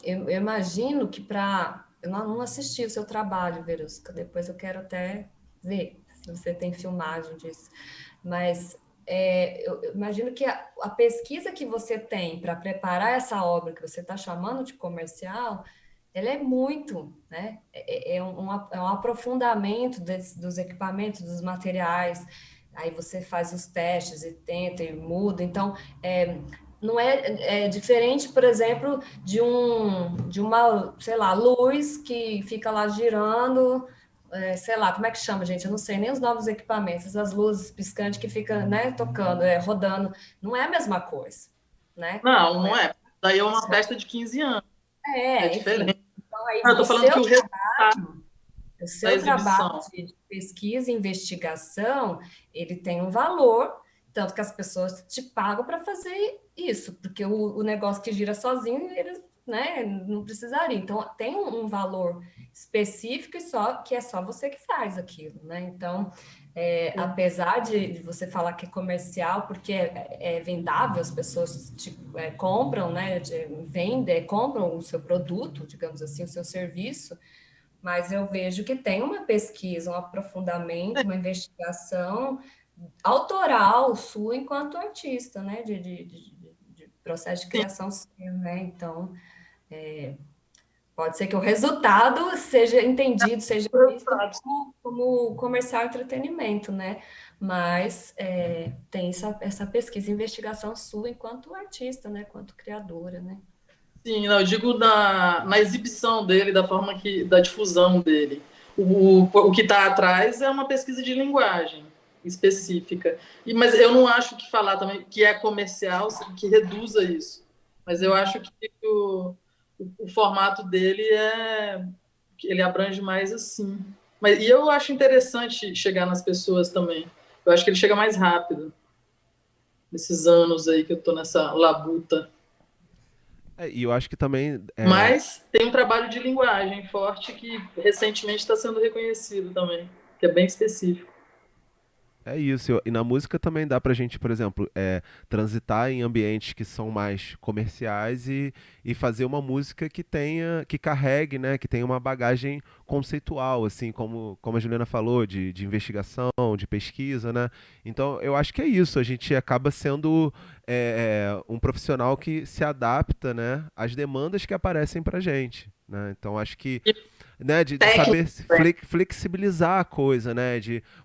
eu imagino que para. Eu não assisti o seu trabalho, Verusca. Depois eu quero até ver se você tem filmagem disso. Mas eu imagino que a pesquisa que você tem para preparar essa obra que você está chamando de comercial, ela é muito, né? É um aprofundamento dos equipamentos, dos materiais. Aí você faz os testes e tenta e muda. Então, não é diferente, por exemplo, de uma, sei lá, luz que fica lá girando, sei lá, como é que chama, gente? Eu não sei nem os novos equipamentos, as luzes piscantes que ficam, né, tocando, rodando. Não é a mesma coisa, né? Não, Não não é. é. Daí é uma festa de 15 anos. É Enfim. diferente. Então, aí, Eu estou falando que o resultado o da seu trabalho exibição. de pesquisa e investigação, ele tem um valor, tanto que as pessoas te pagam para fazer isso, porque o negócio que gira sozinho, eles, né, não precisariam. Então, tem um valor específico que é só você que faz aquilo, né? Então, apesar de você falar que é comercial, porque é vendável, as pessoas compram, né, vendem, compram o seu produto, digamos assim, o seu serviço, mas eu vejo que tem uma pesquisa, um aprofundamento, uma investigação autoral sua enquanto artista, né? De processo de criação seu, né? Então, pode ser que o resultado seja entendido, seja visto como comercial entretenimento, né? Mas tem essa pesquisa e investigação sua enquanto artista, né? Enquanto criadora, né? Sim, não, eu digo na exibição dele, da difusão dele. O que está atrás é uma pesquisa de linguagem específica. Mas eu não acho que falar também que é comercial que reduza isso. Mas eu acho que o formato dele ele abrange mais assim. E eu acho interessante chegar nas pessoas também. Eu acho que ele chega mais rápido nesses anos aí que eu estou nessa labuta. E eu acho que também Mas tem um trabalho de linguagem forte que recentemente está sendo reconhecido também, que é bem específico. é isso. E na música também dá pra gente, por exemplo, transitar em ambientes que são mais comerciais e fazer uma música que tenha, que carregue, né, que tenha uma bagagem conceitual, assim, como a Juliana falou, de investigação, de pesquisa, né? Então, eu acho que é isso. A gente acaba sendo um profissional que se adapta, né, às demandas que aparecem pra gente, né? Então, acho que E né, de técnico, saber né? flexibilizar a coisa, né?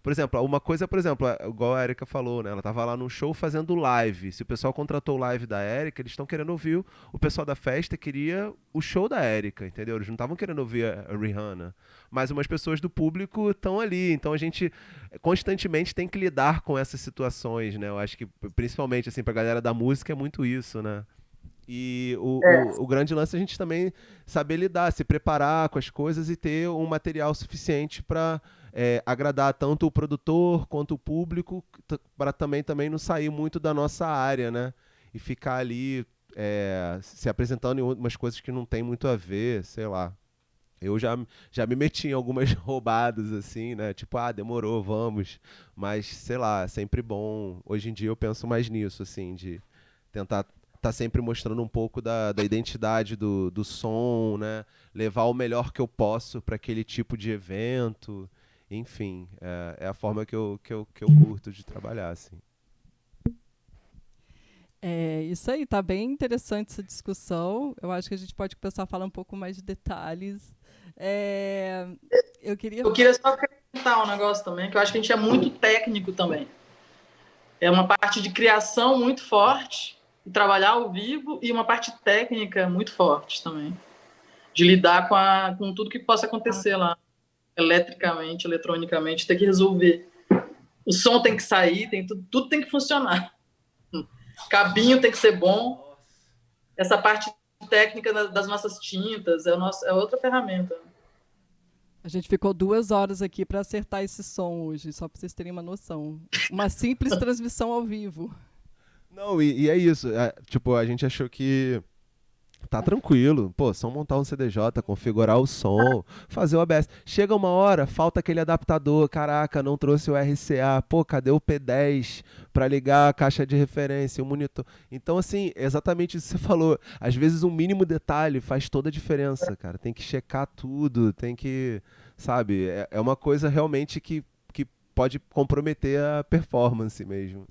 Por exemplo, uma coisa, por exemplo, igual a Erika falou, né? Ela tava lá num show fazendo live. Se o pessoal contratou o live da Erika, eles estão querendo ouvir o pessoal da festa queria o show da Erika, entendeu? Eles não estavam querendo ouvir a Rihanna. Mas umas pessoas do público estão ali. Então a gente constantemente tem que lidar com essas situações, né? Eu acho que principalmente assim pra galera da música é muito isso, né? E É. o grande lance é a gente também saber lidar, se preparar com as coisas e ter um material suficiente para agradar tanto o produtor quanto o público, para também não sair muito da nossa área, né? E ficar ali se apresentando em umas coisas que não tem muito a ver, sei lá. Eu já me meti em algumas roubadas, assim, né? Tipo, demorou, vamos. Mas, sei lá, é sempre bom. Hoje em dia eu penso mais nisso, assim, de tentar estar sempre mostrando um pouco da identidade do som, né? Levar o melhor que eu posso para aquele tipo de evento. Enfim, é a forma que eu curto de trabalhar, assim. É isso aí, tá bem interessante essa discussão. Eu acho que a gente pode começar a falar um pouco mais de detalhes. É, eu queria. Eu queria só acrescentar um negócio também, que eu acho que a gente é muito técnico também. É uma parte de criação muito forte, de trabalhar ao vivo, e uma parte técnica muito forte também, de lidar com tudo que possa acontecer lá, eletricamente, eletronicamente, ter que resolver. O som tem que sair, tudo tem que funcionar. Cabinho tem que ser bom. Essa parte técnica das nossas tintas é outra ferramenta. A gente ficou 2 horas aqui para acertar esse som hoje, só para vocês terem uma noção. Uma simples transmissão ao vivo. Não, e é isso. Tipo, a gente achou que tá tranquilo. Pô, só montar um CDJ, configurar o som, fazer o OBS. Chega uma hora, falta aquele adaptador. Caraca, não trouxe o RCA. Pô, cadê o P10 para ligar a caixa de referência, o monitor? Então, assim, exatamente isso que você falou. Às vezes um mínimo detalhe faz toda a diferença, cara. Tem que checar tudo, tem que, sabe? É uma coisa realmente que pode comprometer a performance mesmo.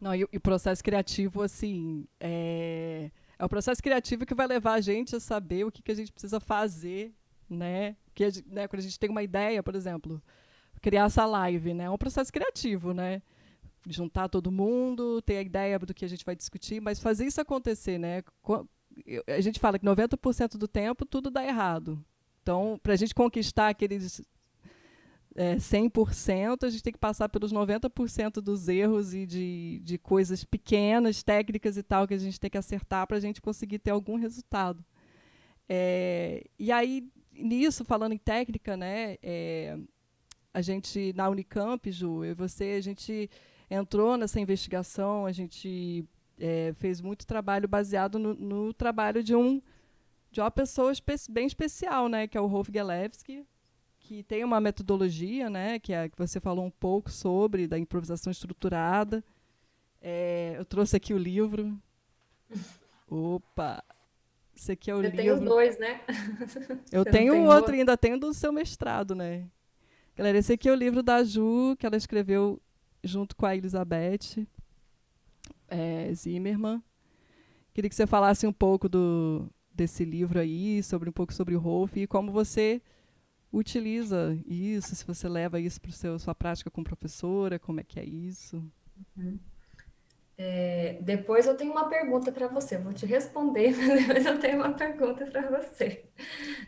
Não, e o processo criativo, assim, é o processo criativo que vai levar a gente a saber o que a gente precisa fazer, né? Né? Quando a gente tem uma ideia, por exemplo, criar essa live, né? É um processo criativo, né? Juntar todo mundo, ter a ideia do que a gente vai discutir, mas fazer isso acontecer, né? A gente fala que 90% do tempo tudo dá errado. Então, para a gente conquistar aqueles 100%, a gente tem que passar pelos 90% dos erros e de coisas pequenas, técnicas e tal, que a gente tem que acertar para a gente conseguir ter algum resultado. E aí, nisso, falando em técnica, né, a gente, na Unicamp, Ju, eu e você, a gente entrou nessa investigação, a gente fez muito trabalho baseado no trabalho de uma pessoa bem especial, né, que é o Rolf Gelewski, que tem uma metodologia, né, que você falou um pouco sobre, da improvisação estruturada. Eu trouxe aqui o livro. Opa! Esse aqui é o Você livro. tem os dois, né? Eu Você tenho não tem outro, ainda tenho do seu mestrado, né? Galera, esse aqui é o livro da Ju, que ela escreveu junto com a Elizabeth Zimmermann. Queria que você falasse um pouco desse livro aí, um pouco sobre o Rolf e como você utiliza isso, se você leva isso para sua prática como professora, como é que é isso? Depois eu tenho uma pergunta para você, vou te responder, mas depois eu tenho uma pergunta para você.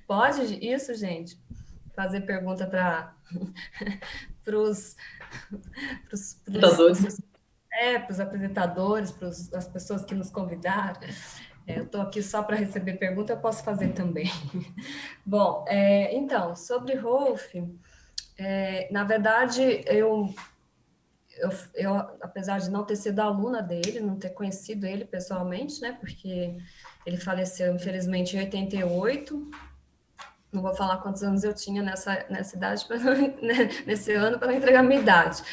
Pode isso, gente? Fazer pergunta para os apresentadores, para as pessoas que nos convidaram. Eu estou aqui só para receber pergunta, eu posso fazer também. Bom, então, sobre Rolf, na verdade, eu, apesar de não ter sido aluna dele, não ter conhecido ele pessoalmente, né, porque ele faleceu, infelizmente, em 88, não vou falar quantos anos eu tinha nessa idade, nesse ano, para não entregar minha idade.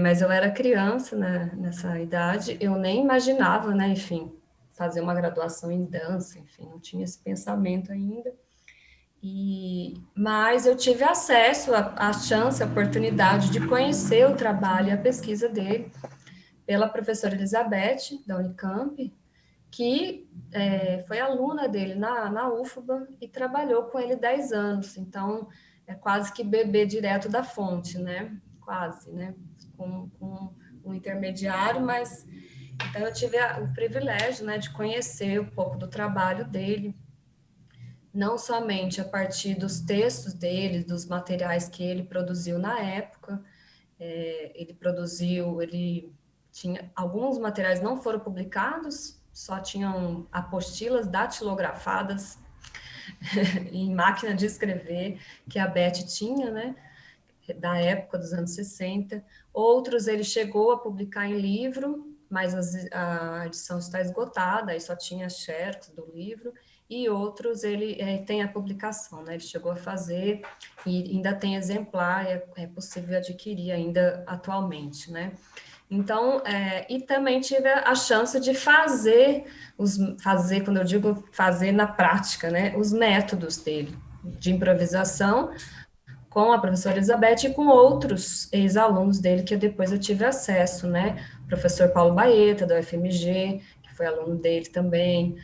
Mas eu era criança, né, nessa idade, eu nem imaginava, né, enfim, fazer uma graduação em dança, enfim, não tinha esse pensamento ainda. Mas eu tive acesso à chance, à oportunidade de conhecer o trabalho e a pesquisa dele pela professora Elizabeth, da Unicamp, que foi aluna dele na UFBA e trabalhou com ele 10 anos. Então, é quase que beber direto da fonte, né? Quase, né? Com um intermediário, mas... Então, eu tive o privilégio, né, de conhecer um pouco do trabalho dele, não somente a partir dos textos dele, dos materiais que ele produziu na época. Ele tinha alguns materiais não foram publicados, só tinham apostilas datilografadas em máquina de escrever, que a Beth tinha, né, da época dos anos 60. Outros ele chegou a publicar em livro, mas a edição está esgotada, aí só tinha xerox do livro, e outros ele tem a publicação, né, ele chegou a fazer, e ainda tem exemplar, é possível adquirir ainda atualmente, né. Então, e também tive a chance de fazer, quando eu digo fazer na prática, né, os métodos dele, de improvisação, com a professora Elizabeth e com outros ex-alunos dele que depois eu tive acesso, né, o professor Paulo Baeta, da UFMG, que foi aluno dele também,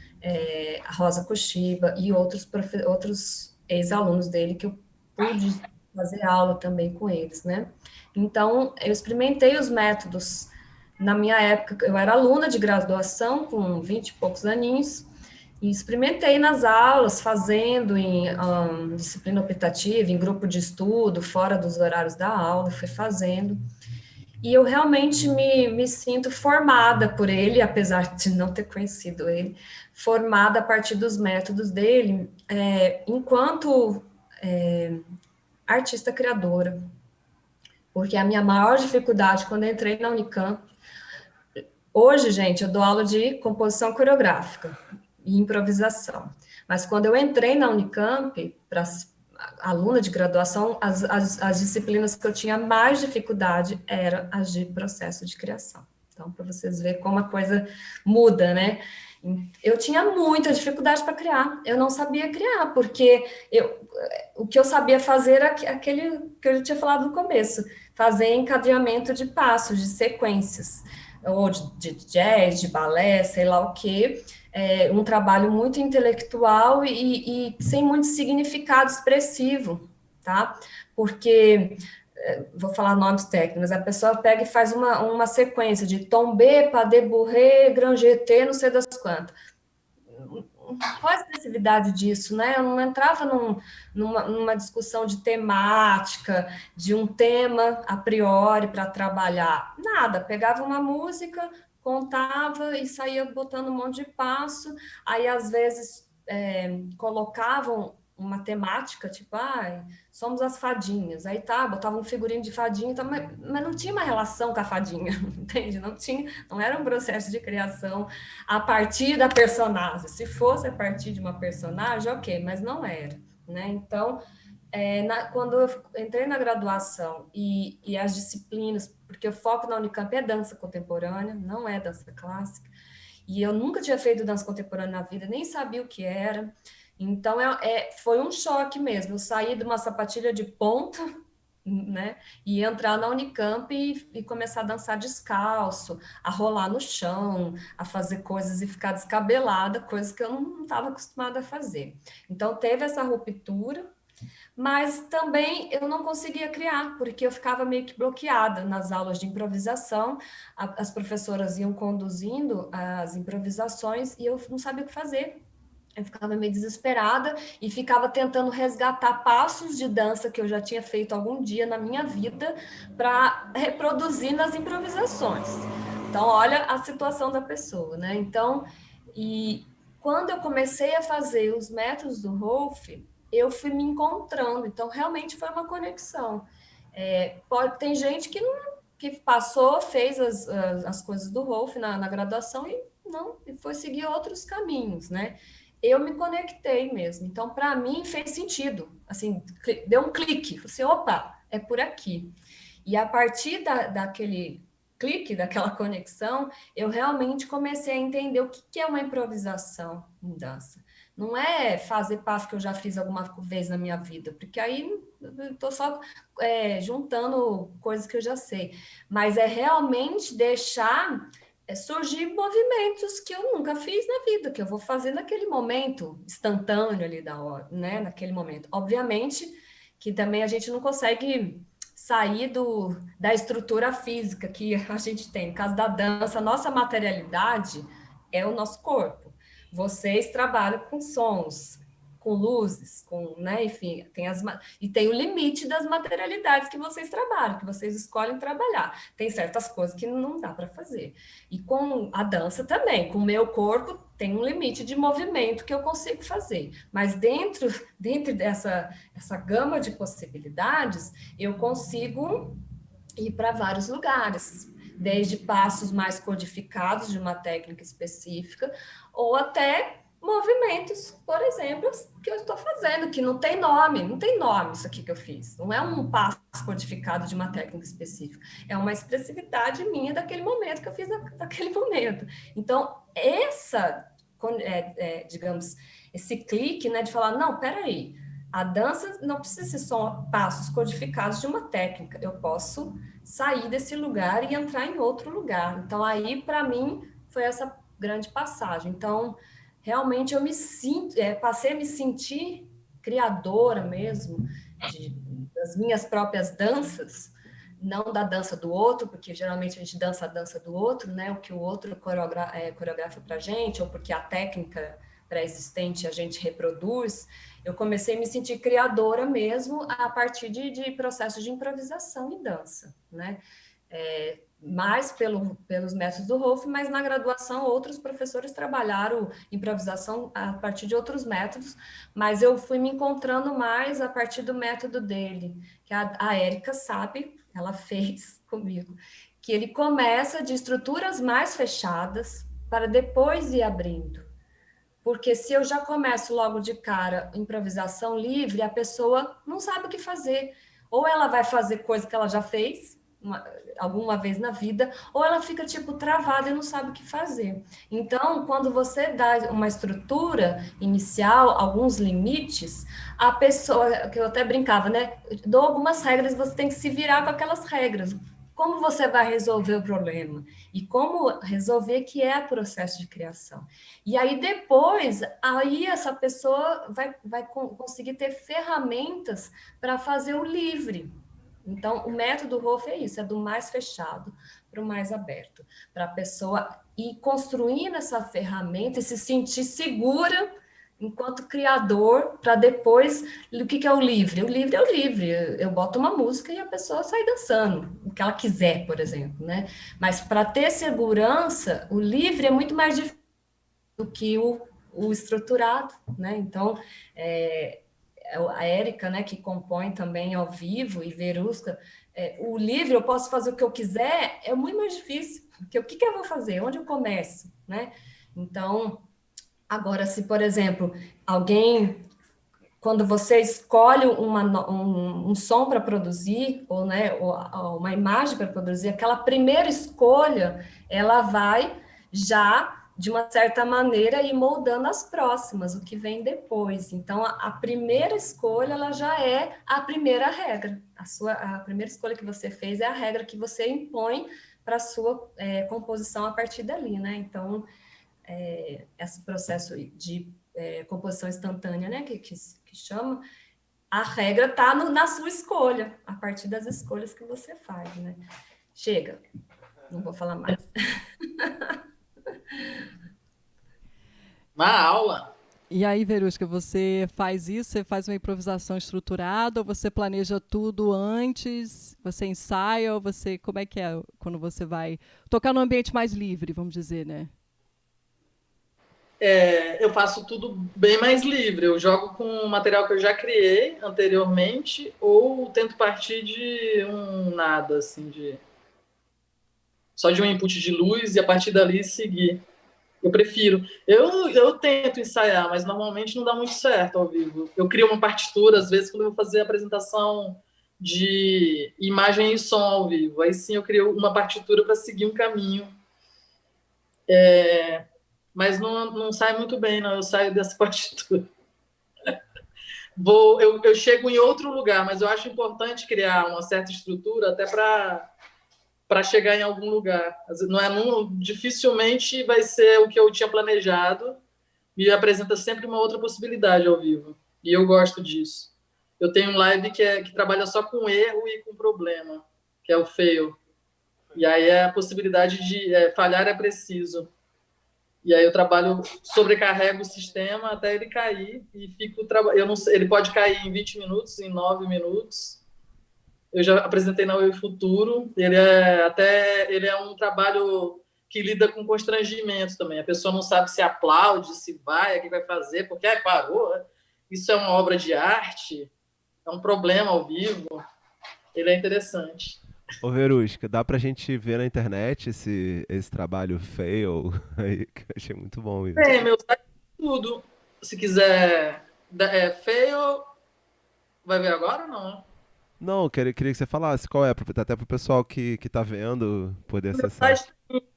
a Rosa Koshiba e outros ex-alunos dele que eu pude fazer aula também com eles, né. Então, eu experimentei os métodos. Na minha época, eu era aluna de graduação, com 20 e poucos aninhos, e experimentei nas aulas, fazendo em disciplina optativa, em grupo de estudo, fora dos horários da aula, fui fazendo. E eu realmente me sinto formada por ele, apesar de não ter conhecido ele, formada a partir dos métodos dele, enquanto artista criadora. Porque a minha maior dificuldade quando eu entrei na Unicamp, hoje, gente, eu dou aula de composição coreográfica e improvisação. Mas quando eu entrei na Unicamp, para aluna de graduação, as disciplinas que eu tinha mais dificuldade eram as de processo de criação. Então, para vocês verem como a coisa muda, né? Eu tinha muita dificuldade para criar, eu não sabia criar, porque o que eu sabia fazer era aquele que eu já tinha falado no começo, fazer encadeamento de passos, de sequências, ou de jazz, de balé, sei lá o quê, um trabalho muito intelectual e sem muito significado expressivo, tá? Porque, vou falar nomes técnicos, a pessoa pega e faz uma sequência de tom B, pas de bourrée, grand jeté, não sei das quantas. Qual a expressividade disso, né? Eu não entrava numa discussão de temática, de um tema a priori para trabalhar. Nada, pegava uma música, contava e saía botando um monte de passo, aí às vezes colocavam uma temática, tipo, somos as fadinhas, aí tá, botava um figurino de fadinha, tá, mas não tinha uma relação com a fadinha, entende? Não era um processo de criação a partir da personagem, se fosse a partir de uma personagem, ok, mas não era, né? Então, quando eu entrei na graduação e as disciplinas, porque o foco na Unicamp é dança contemporânea, não é dança clássica, e eu nunca tinha feito dança contemporânea na vida, nem sabia o que era. Então, foi um choque mesmo. Eu saí de uma sapatilha de ponta, né, e entrar na Unicamp e começar a dançar descalço, a rolar no chão, a fazer coisas e ficar descabelada, coisas que eu não estava acostumada a fazer. Então, teve essa ruptura, mas também eu não conseguia criar, porque eu ficava meio que bloqueada nas aulas de improvisação, as professoras iam conduzindo as improvisações e eu não sabia o que fazer. Eu ficava meio desesperada e ficava tentando resgatar passos de dança que eu já tinha feito algum dia na minha vida para reproduzir nas improvisações. Então, olha a situação da pessoa, né? Então, e quando eu comecei a fazer os métodos do Rolf, eu fui me encontrando. Então, realmente foi uma conexão. Tem gente que passou, fez as coisas do Rolf na graduação e foi seguir outros caminhos, né? Eu me conectei mesmo. Então, para mim, fez sentido. Assim, deu um clique. Você, opa, é por aqui. E a partir daquele clique, daquela conexão, eu realmente comecei a entender o que é uma improvisação em dança. Não é fazer passo que eu já fiz alguma vez na minha vida, porque aí estou só juntando coisas que eu já sei. Mas é realmente deixar surgir movimentos que eu nunca fiz na vida, que eu vou fazer naquele momento instantâneo ali da hora, né? Naquele momento. Obviamente que também a gente não consegue sair da estrutura física que a gente tem. No caso da dança, a nossa materialidade é o nosso corpo. Vocês trabalham com sons, com luzes, com, né, enfim, e tem o limite das materialidades que vocês trabalham, que vocês escolhem trabalhar. Tem certas coisas que não dá para fazer. E com a dança também, com o meu corpo tem um limite de movimento que eu consigo fazer. Mas dentro essa gama de possibilidades, eu consigo ir para vários lugares, desde passos mais codificados de uma técnica específica, ou até movimentos, por exemplo, que eu estou fazendo, que não tem nome isso aqui que eu fiz. Não é um passo codificado de uma técnica específica, é uma expressividade minha daquele momento que eu fiz naquele momento. Então, digamos, esse clique, né, de falar, não, peraí, a dança não precisa ser só passos codificados de uma técnica, eu posso sair desse lugar e entrar em outro lugar. Então, aí, para mim, foi essa grande passagem. Então, realmente, passei a me sentir criadora mesmo das minhas próprias danças, não da dança do outro, porque geralmente a gente dança a dança do outro, né? O que o outro coreografa para a gente, ou porque a técnica pré-existente a gente reproduz. Eu comecei a me sentir criadora mesmo a partir de processos de improvisação e dança, né? Mais pelos métodos do Rolf, mas na graduação outros professores trabalharam improvisação a partir de outros métodos, mas eu fui me encontrando mais a partir do método dele, que a Érica sabe, ela fez comigo, que ele começa de estruturas mais fechadas para depois ir abrindo. Porque se eu já começo logo de cara improvisação livre, a pessoa não sabe o que fazer. Ou ela vai fazer coisa que ela já fez alguma vez na vida, ou ela fica tipo travada e não sabe o que fazer. Então, quando você dá uma estrutura inicial, alguns limites, a pessoa, que eu até brincava, né? Dou algumas regras, você tem que se virar com aquelas regras. Como você vai resolver o problema? E como resolver que é o processo de criação. E aí depois, aí essa pessoa vai conseguir ter ferramentas para fazer o livre. Então, o método Rolf é isso, é do mais fechado para o mais aberto, para a pessoa ir construindo essa ferramenta e se sentir segura enquanto criador, para depois, o que é o livre? O livre é o livre, eu boto uma música e a pessoa sai dançando, o que ela quiser, por exemplo, né? Mas para ter segurança, o livre é muito mais difícil do que o estruturado, né? Então, a Érica, né, que compõe também ao vivo, e Verusca, o livre, eu posso fazer o que eu quiser, é muito mais difícil, porque o que eu vou fazer? Onde eu começo, né? Então, agora, se, por exemplo, quando você escolhe um som para produzir, ou, né, uma imagem para produzir, aquela primeira escolha, ela vai já de uma certa maneira, ir moldando as próximas, o que vem depois. Então, a primeira escolha, ela já é a primeira regra. A primeira escolha que você fez é a regra que você impõe para a sua composição a partir dali, né? Então, esse processo de composição instantânea, né, que chama, a regra está na sua escolha, a partir das escolhas que você faz, né? Chega, não vou falar mais. Uma aula. E aí, Verusca, você faz isso? Você faz uma improvisação estruturada ou você planeja tudo antes? Você ensaia ou você... Como é que é quando você vai tocar num ambiente mais livre, vamos dizer, né? Eu faço tudo bem mais livre. Eu jogo com o material que eu já criei anteriormente ou tento partir de um nada, assim, só de um input de luz e a partir dali seguir. Eu prefiro. Eu tento ensaiar, mas normalmente não dá muito certo ao vivo. Eu crio uma partitura, às vezes, quando eu vou fazer a apresentação de imagem e som ao vivo. Aí sim eu crio uma partitura para seguir um caminho. Mas não sai muito bem, não. Eu saio dessa partitura. Eu chego em outro lugar, mas eu acho importante criar uma certa estrutura até para chegar em algum lugar. Dificilmente vai ser o que eu tinha planejado, me apresenta sempre uma outra possibilidade ao vivo. E eu gosto disso. Eu tenho um live que trabalha só com erro e com problema, que é o fail. E aí é a possibilidade de falhar é preciso. E aí eu trabalho, sobrecarrego o sistema até ele cair e fico trabalhando. Eu não sei, ele pode cair em 20 minutos, em 9 minutos. Eu já apresentei na Oi Futuro. Ele é um trabalho que lida com constrangimento também. A pessoa não sabe se aplaude, se vai, o que vai fazer, porque parou. Isso é uma obra de arte, é um problema ao vivo. Ele é interessante. Ô Verusca, dá pra gente ver na internet esse trabalho fail aí, que eu achei muito bom isso. Meu site tudo. Se quiser feio, vai ver agora ou não? Não, queria que você falasse qual é, até pro pessoal que tá vendo poder No meu acessar. site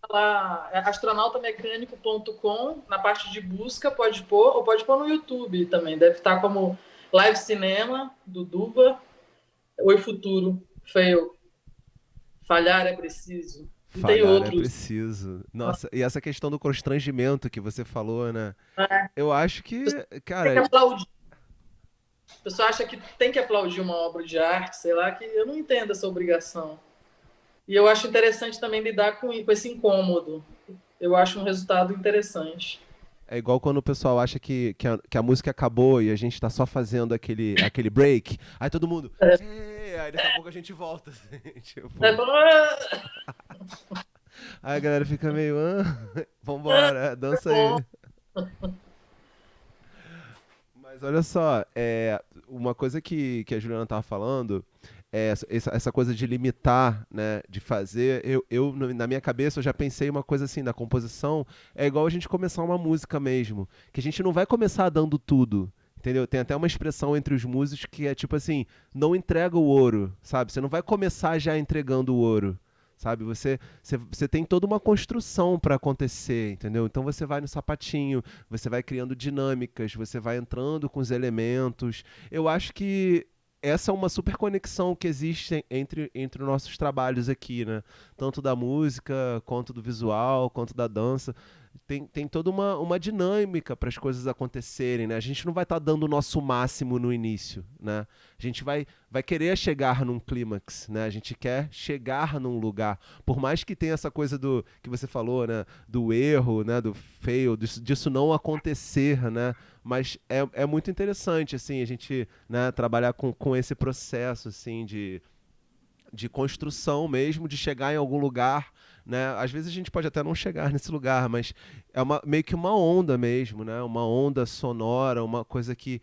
lá, é astronautamecânico.com, na parte de busca pode pôr, ou pode pôr no YouTube também, deve estar como Live Cinema, do Duva, Oi Futuro, fail, falhar é preciso. E tem Falhar é outros. preciso. Nossa, e essa questão do constrangimento que você falou, né? É. Eu acho que, Tem que cara, aplaudir. A pessoa acha que tem que aplaudir uma obra de arte, sei lá, que eu não entendo essa obrigação. E eu acho interessante também lidar com esse incômodo. Eu acho um resultado interessante. é igual quando o pessoal acha que a música acabou e a gente tá só fazendo aquele break. Aí todo mundo. Aí daqui a pouco a gente volta. Assim, tipo, aí a galera fica meio. Vambora, dança aí. Mas olha só, uma coisa que a Juliana tava falando. Essa coisa de limitar, né, de fazer, na minha cabeça eu já pensei uma coisa assim, na composição, é igual a gente começar uma música mesmo, que a gente não vai começar dando tudo, entendeu? Tem até uma expressão entre os músicos que é tipo assim, não entrega o ouro, sabe? Você não vai começar já entregando o ouro, sabe? Você tem toda uma construção para acontecer, entendeu? Então você vai no sapatinho, você vai criando dinâmicas, você vai entrando com os elementos. Eu acho que essa é uma super conexão que existe entre os nossos trabalhos aqui, né? Tanto da música, quanto do visual, quanto da dança. Tem toda uma dinâmica para as coisas acontecerem, né? A gente não vai estar dando o nosso máximo no início, né? A gente vai querer chegar num clímax, né? A gente quer chegar num lugar. Por mais que tenha essa coisa do que você falou, né? Do erro, né? Do fail, disso não acontecer, né? Mas é muito interessante, assim, a gente, né, trabalhar com esse processo, assim, de construção mesmo, de chegar em algum lugar, né? Às vezes a gente pode até não chegar nesse lugar, mas é meio que uma onda mesmo, né? Uma onda sonora, uma coisa de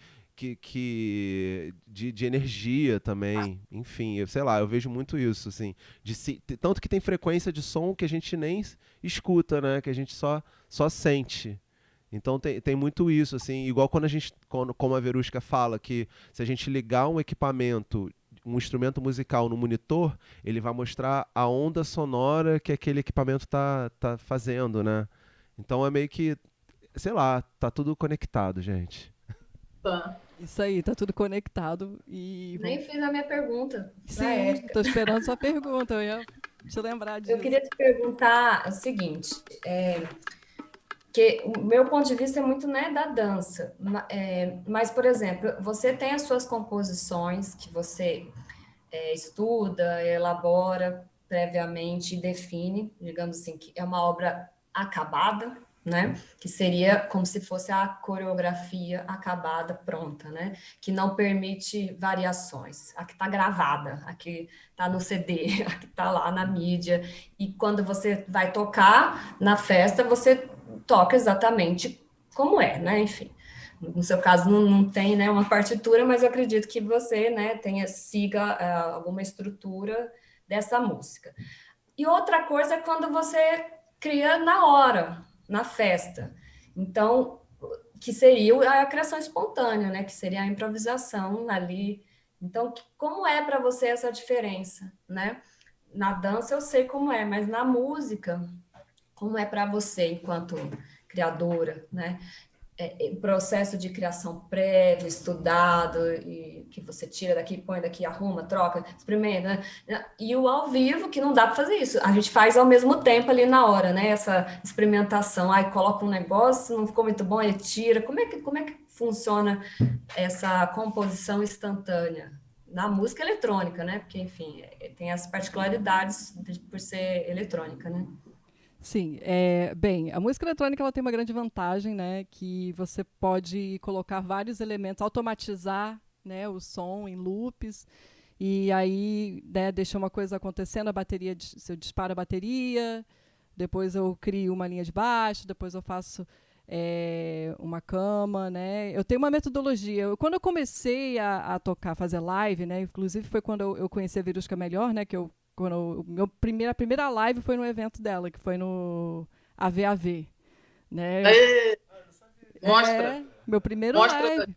energia também, enfim, sei lá, eu vejo muito isso, assim, tanto que tem frequência de som que a gente nem escuta, né? Que a gente só sente. Então tem muito isso, assim, igual como a Verusca fala, que se a gente ligar um equipamento, um instrumento musical no monitor, ele vai mostrar a onda sonora que aquele equipamento tá fazendo, né? Então é meio que, sei lá, tá tudo conectado, gente. Tá. Isso aí, tá tudo conectado. E Nem fiz a minha pergunta. sim, tô esperando sua pergunta, eu ia te lembrar disso. Eu queria te perguntar o seguinte, que o meu ponto de vista é muito, né, da dança, mas, por exemplo, você tem as suas composições que você estuda, elabora previamente e define, digamos assim, que é uma obra acabada, né? Que seria como se fosse a coreografia acabada, pronta, né? Que não permite variações. A que está gravada, a que está no CD, a que está lá na mídia. E quando você vai tocar na festa, você toca exatamente como é, né? Enfim. No seu caso, não tem, né, uma partitura, mas eu acredito que você, né, siga alguma estrutura dessa música. E outra coisa é quando você cria na hora, na festa. Então, que seria a criação espontânea, né, que seria a improvisação ali. Então, como é para você essa diferença, né? Na dança eu sei como é, mas na música, como é para você enquanto criadora, né? Processo de criação prévio, estudado, e que você tira daqui, põe daqui, arruma, troca, experimenta, né? E o ao vivo, que não dá para fazer isso. A gente faz ao mesmo tempo ali na hora, né? Essa experimentação. Aí coloca um negócio, não ficou muito bom, aí tira. Como é que funciona essa composição instantânea? Na música eletrônica, né? Porque, enfim, tem as particularidades por ser eletrônica, né? Sim, bem, a música eletrônica ela tem uma grande vantagem, né, que você pode colocar vários elementos, automatizar, né, o som em loops, e aí, né, deixa uma coisa acontecendo, a bateria, se eu disparo a bateria, depois eu crio uma linha de baixo, depois eu faço uma cama, né, eu tenho uma metodologia. Quando eu comecei a tocar, fazer live, né, inclusive foi quando eu conheci a Verusca melhor, né, que eu quando a primeira live foi no evento dela, que foi no AVAV, né? Aê, mostra, Meu primeiro mostra live.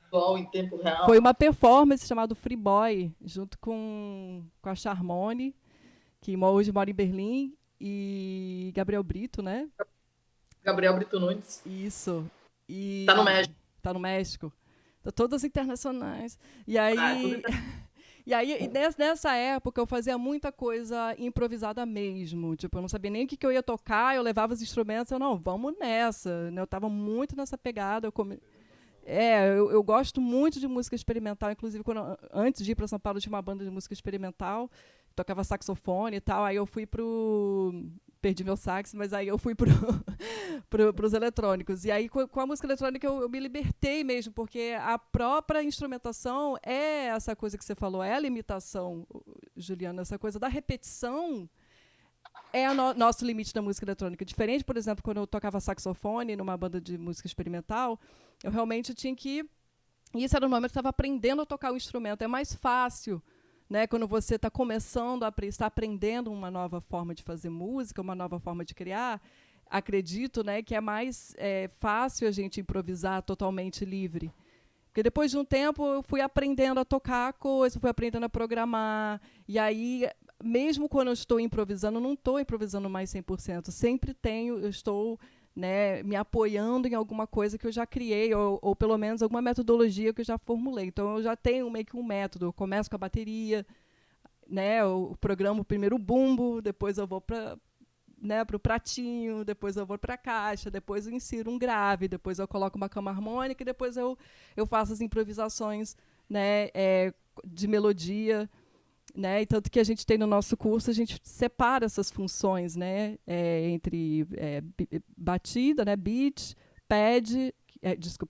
atual em tempo Foi real. uma performance chamada Free Boy, junto com a Charmone, que hoje mora em Berlim, e Gabriel Brito, né? Gabriel Brito Nunes. Isso. Tá no E México. tá no México. Tá todas internacionais. E Tudo aí E aí, nessa época, eu fazia muita coisa improvisada mesmo. Tipo, eu não sabia nem o que eu ia tocar, eu levava os instrumentos, eu, não, vamos nessa. Né? Eu estava muito nessa pegada. Eu gosto muito de música experimental, inclusive, antes de ir para São Paulo, eu tinha uma banda de música experimental, tocava saxofone e tal, aí eu fui pro... Perdi meu sax, mas aí eu fui para os eletrônicos. E aí, com a música eletrônica, eu me libertei mesmo, porque a própria instrumentação é essa coisa que você falou, é a limitação, Juliana, essa coisa da repetição é o nosso limite da música eletrônica. Diferente, por exemplo, quando eu tocava saxofone numa banda de música experimental, eu realmente tinha que... Isso era no momento que eu estava aprendendo a tocar o instrumento. É mais fácil, né, quando você está começando está aprendendo uma nova forma de fazer música, uma nova forma de criar, acredito, né, que é mais fácil a gente improvisar totalmente livre. Porque depois de um tempo eu fui aprendendo a tocar a coisa, fui aprendendo a programar, e aí, mesmo quando eu estou improvisando, não estou improvisando mais 100%, sempre eu estou, né, me apoiando em alguma coisa que eu já criei, ou pelo menos alguma metodologia que eu já formulei. Então eu já tenho meio que um método, eu começo com a bateria, né, eu programo primeiro o bumbo, depois eu vou para, né, o pratinho, depois eu vou para a caixa, depois eu insiro um grave, depois eu coloco uma cama harmônica e depois eu faço as improvisações, né, de melodia, né, e tanto que a gente tem no nosso curso, a gente separa essas funções, né, entre batida, né, beat, pad,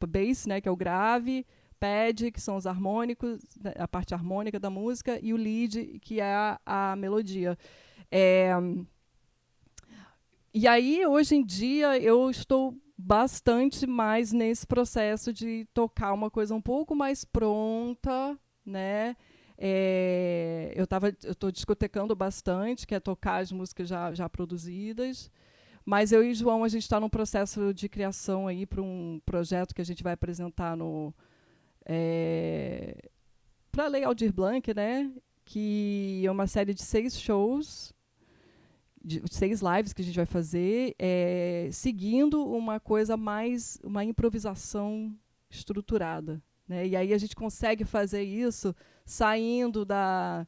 bass, né, que é o grave, pad, que são os harmônicos, a parte harmônica da música, e o lead, que é a melodia. E aí, hoje em dia, eu estou bastante mais nesse processo de tocar uma coisa um pouco mais pronta, né? Eu estou discotecando bastante, que é tocar as músicas já produzidas. Mas eu e o João, a gente está num processo de criação aí para um projeto que a gente vai apresentar para a Lei Aldir Blanc, né? Que é uma série de 6 shows, de 6 lives que a gente vai fazer, seguindo uma coisa mais, uma improvisação estruturada, né? E aí a gente consegue fazer isso saindo da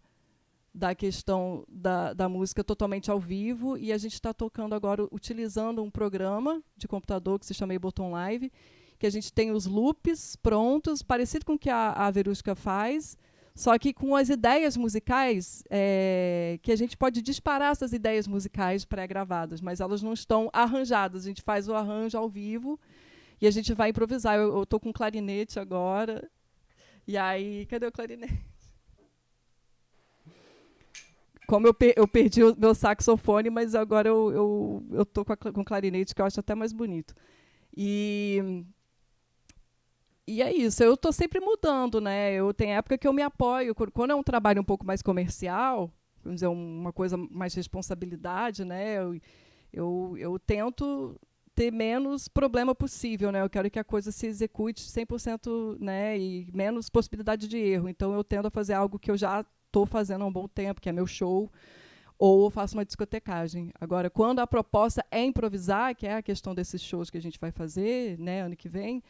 questão da música totalmente ao vivo, e a gente está tocando agora, utilizando um programa de computador que se chama Ableton Live, que a gente tem os loops prontos, parecido com o que a Verusca faz, só que com as ideias musicais, que a gente pode disparar essas ideias musicais pré-gravadas, mas elas não estão arranjadas. A gente faz o arranjo ao vivo e a gente vai improvisar. Eu estou com clarinete agora. E aí, cadê o clarinete? Como eu perdi o meu saxofone, mas agora eu estou com clarinete, que eu acho até mais bonito. E é isso, eu estou sempre mudando, né? Eu tenho época que eu me apoio. Quando é um trabalho um pouco mais comercial, vamos dizer, uma coisa mais responsabilidade, né? Eu tento ter menos problema possível, né? Eu quero que a coisa se execute 100%, né? E menos possibilidade de erro. Então eu tendo a fazer algo que eu já estou fazendo há um bom tempo, que é meu show, ou eu faço uma discotecagem. Agora, quando a proposta é improvisar, que é a questão desses shows que a gente vai fazer, né, ano que vem,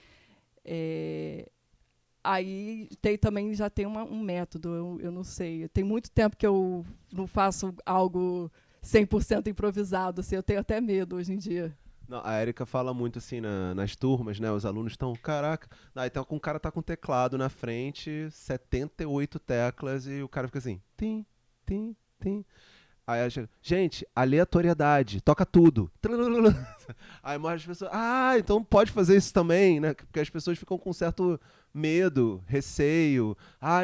aí também já tem um método, eu não sei. Tem muito tempo que eu não faço algo 100% improvisado, assim, eu tenho até medo hoje em dia. Não, a Erika fala muito assim nas turmas, né? Os alunos estão, caraca, então o cara tá com teclado na frente, 78 teclas, e o cara fica assim, tim, tim, tim. Aí ela chega, gente, aleatoriedade, toca tudo. Aí mais as pessoas, então pode fazer isso também, né? Porque as pessoas ficam com certo medo, receio.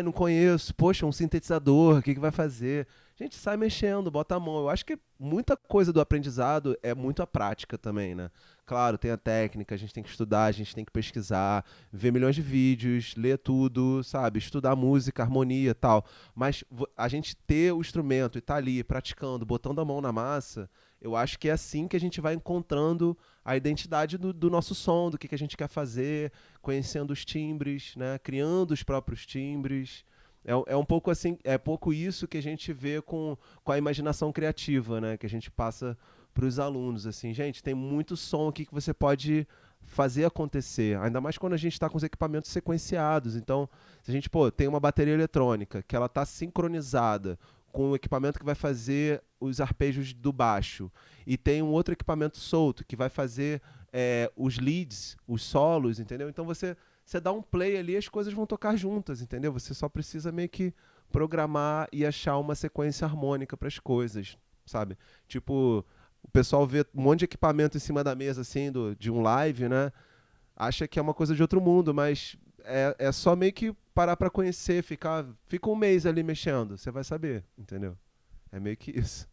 Não conheço, poxa, um sintetizador, o que vai fazer? Gente, sai mexendo, bota a mão. Eu acho que muita coisa do aprendizado é muito a prática também, né? Claro, tem a técnica, a gente tem que estudar, a gente tem que pesquisar, ver milhões de vídeos, ler tudo, sabe? Estudar música, harmonia e tal. Mas a gente ter o instrumento e estar ali praticando, botando a mão na massa, eu acho que é assim que a gente vai encontrando a identidade do nosso som, do que a gente quer fazer, conhecendo os timbres, né? Criando os próprios timbres. É um pouco assim, é pouco isso que a gente vê com a imaginação criativa, né? Que a gente passa para os alunos, assim, gente, tem muito som aqui que você pode fazer acontecer, ainda mais quando a gente está com os equipamentos sequenciados. Então, se a gente, tem uma bateria eletrônica que ela está sincronizada com o equipamento que vai fazer os arpejos do baixo, e tem um outro equipamento solto que vai fazer os leads, os solos, entendeu? Então você dá um play ali e as coisas vão tocar juntas, entendeu? Você só precisa meio que programar e achar uma sequência harmônica para as coisas, sabe? Tipo, o pessoal vê um monte de equipamento em cima da mesa, assim, de um live, né? Acha que é uma coisa de outro mundo, mas é só meio que parar para conhecer, fica um mês ali mexendo, você vai saber, entendeu? É meio que isso.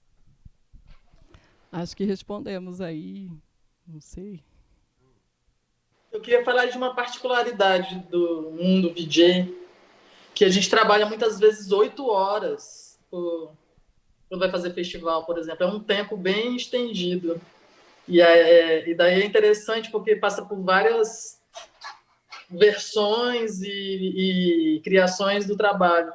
Acho que respondemos aí, não sei. Eu queria falar de uma particularidade do mundo VJ, que a gente trabalha muitas vezes 8 horas quando vai fazer festival, por exemplo. É um tempo bem estendido. E daí é interessante porque passa por várias versões e criações do trabalho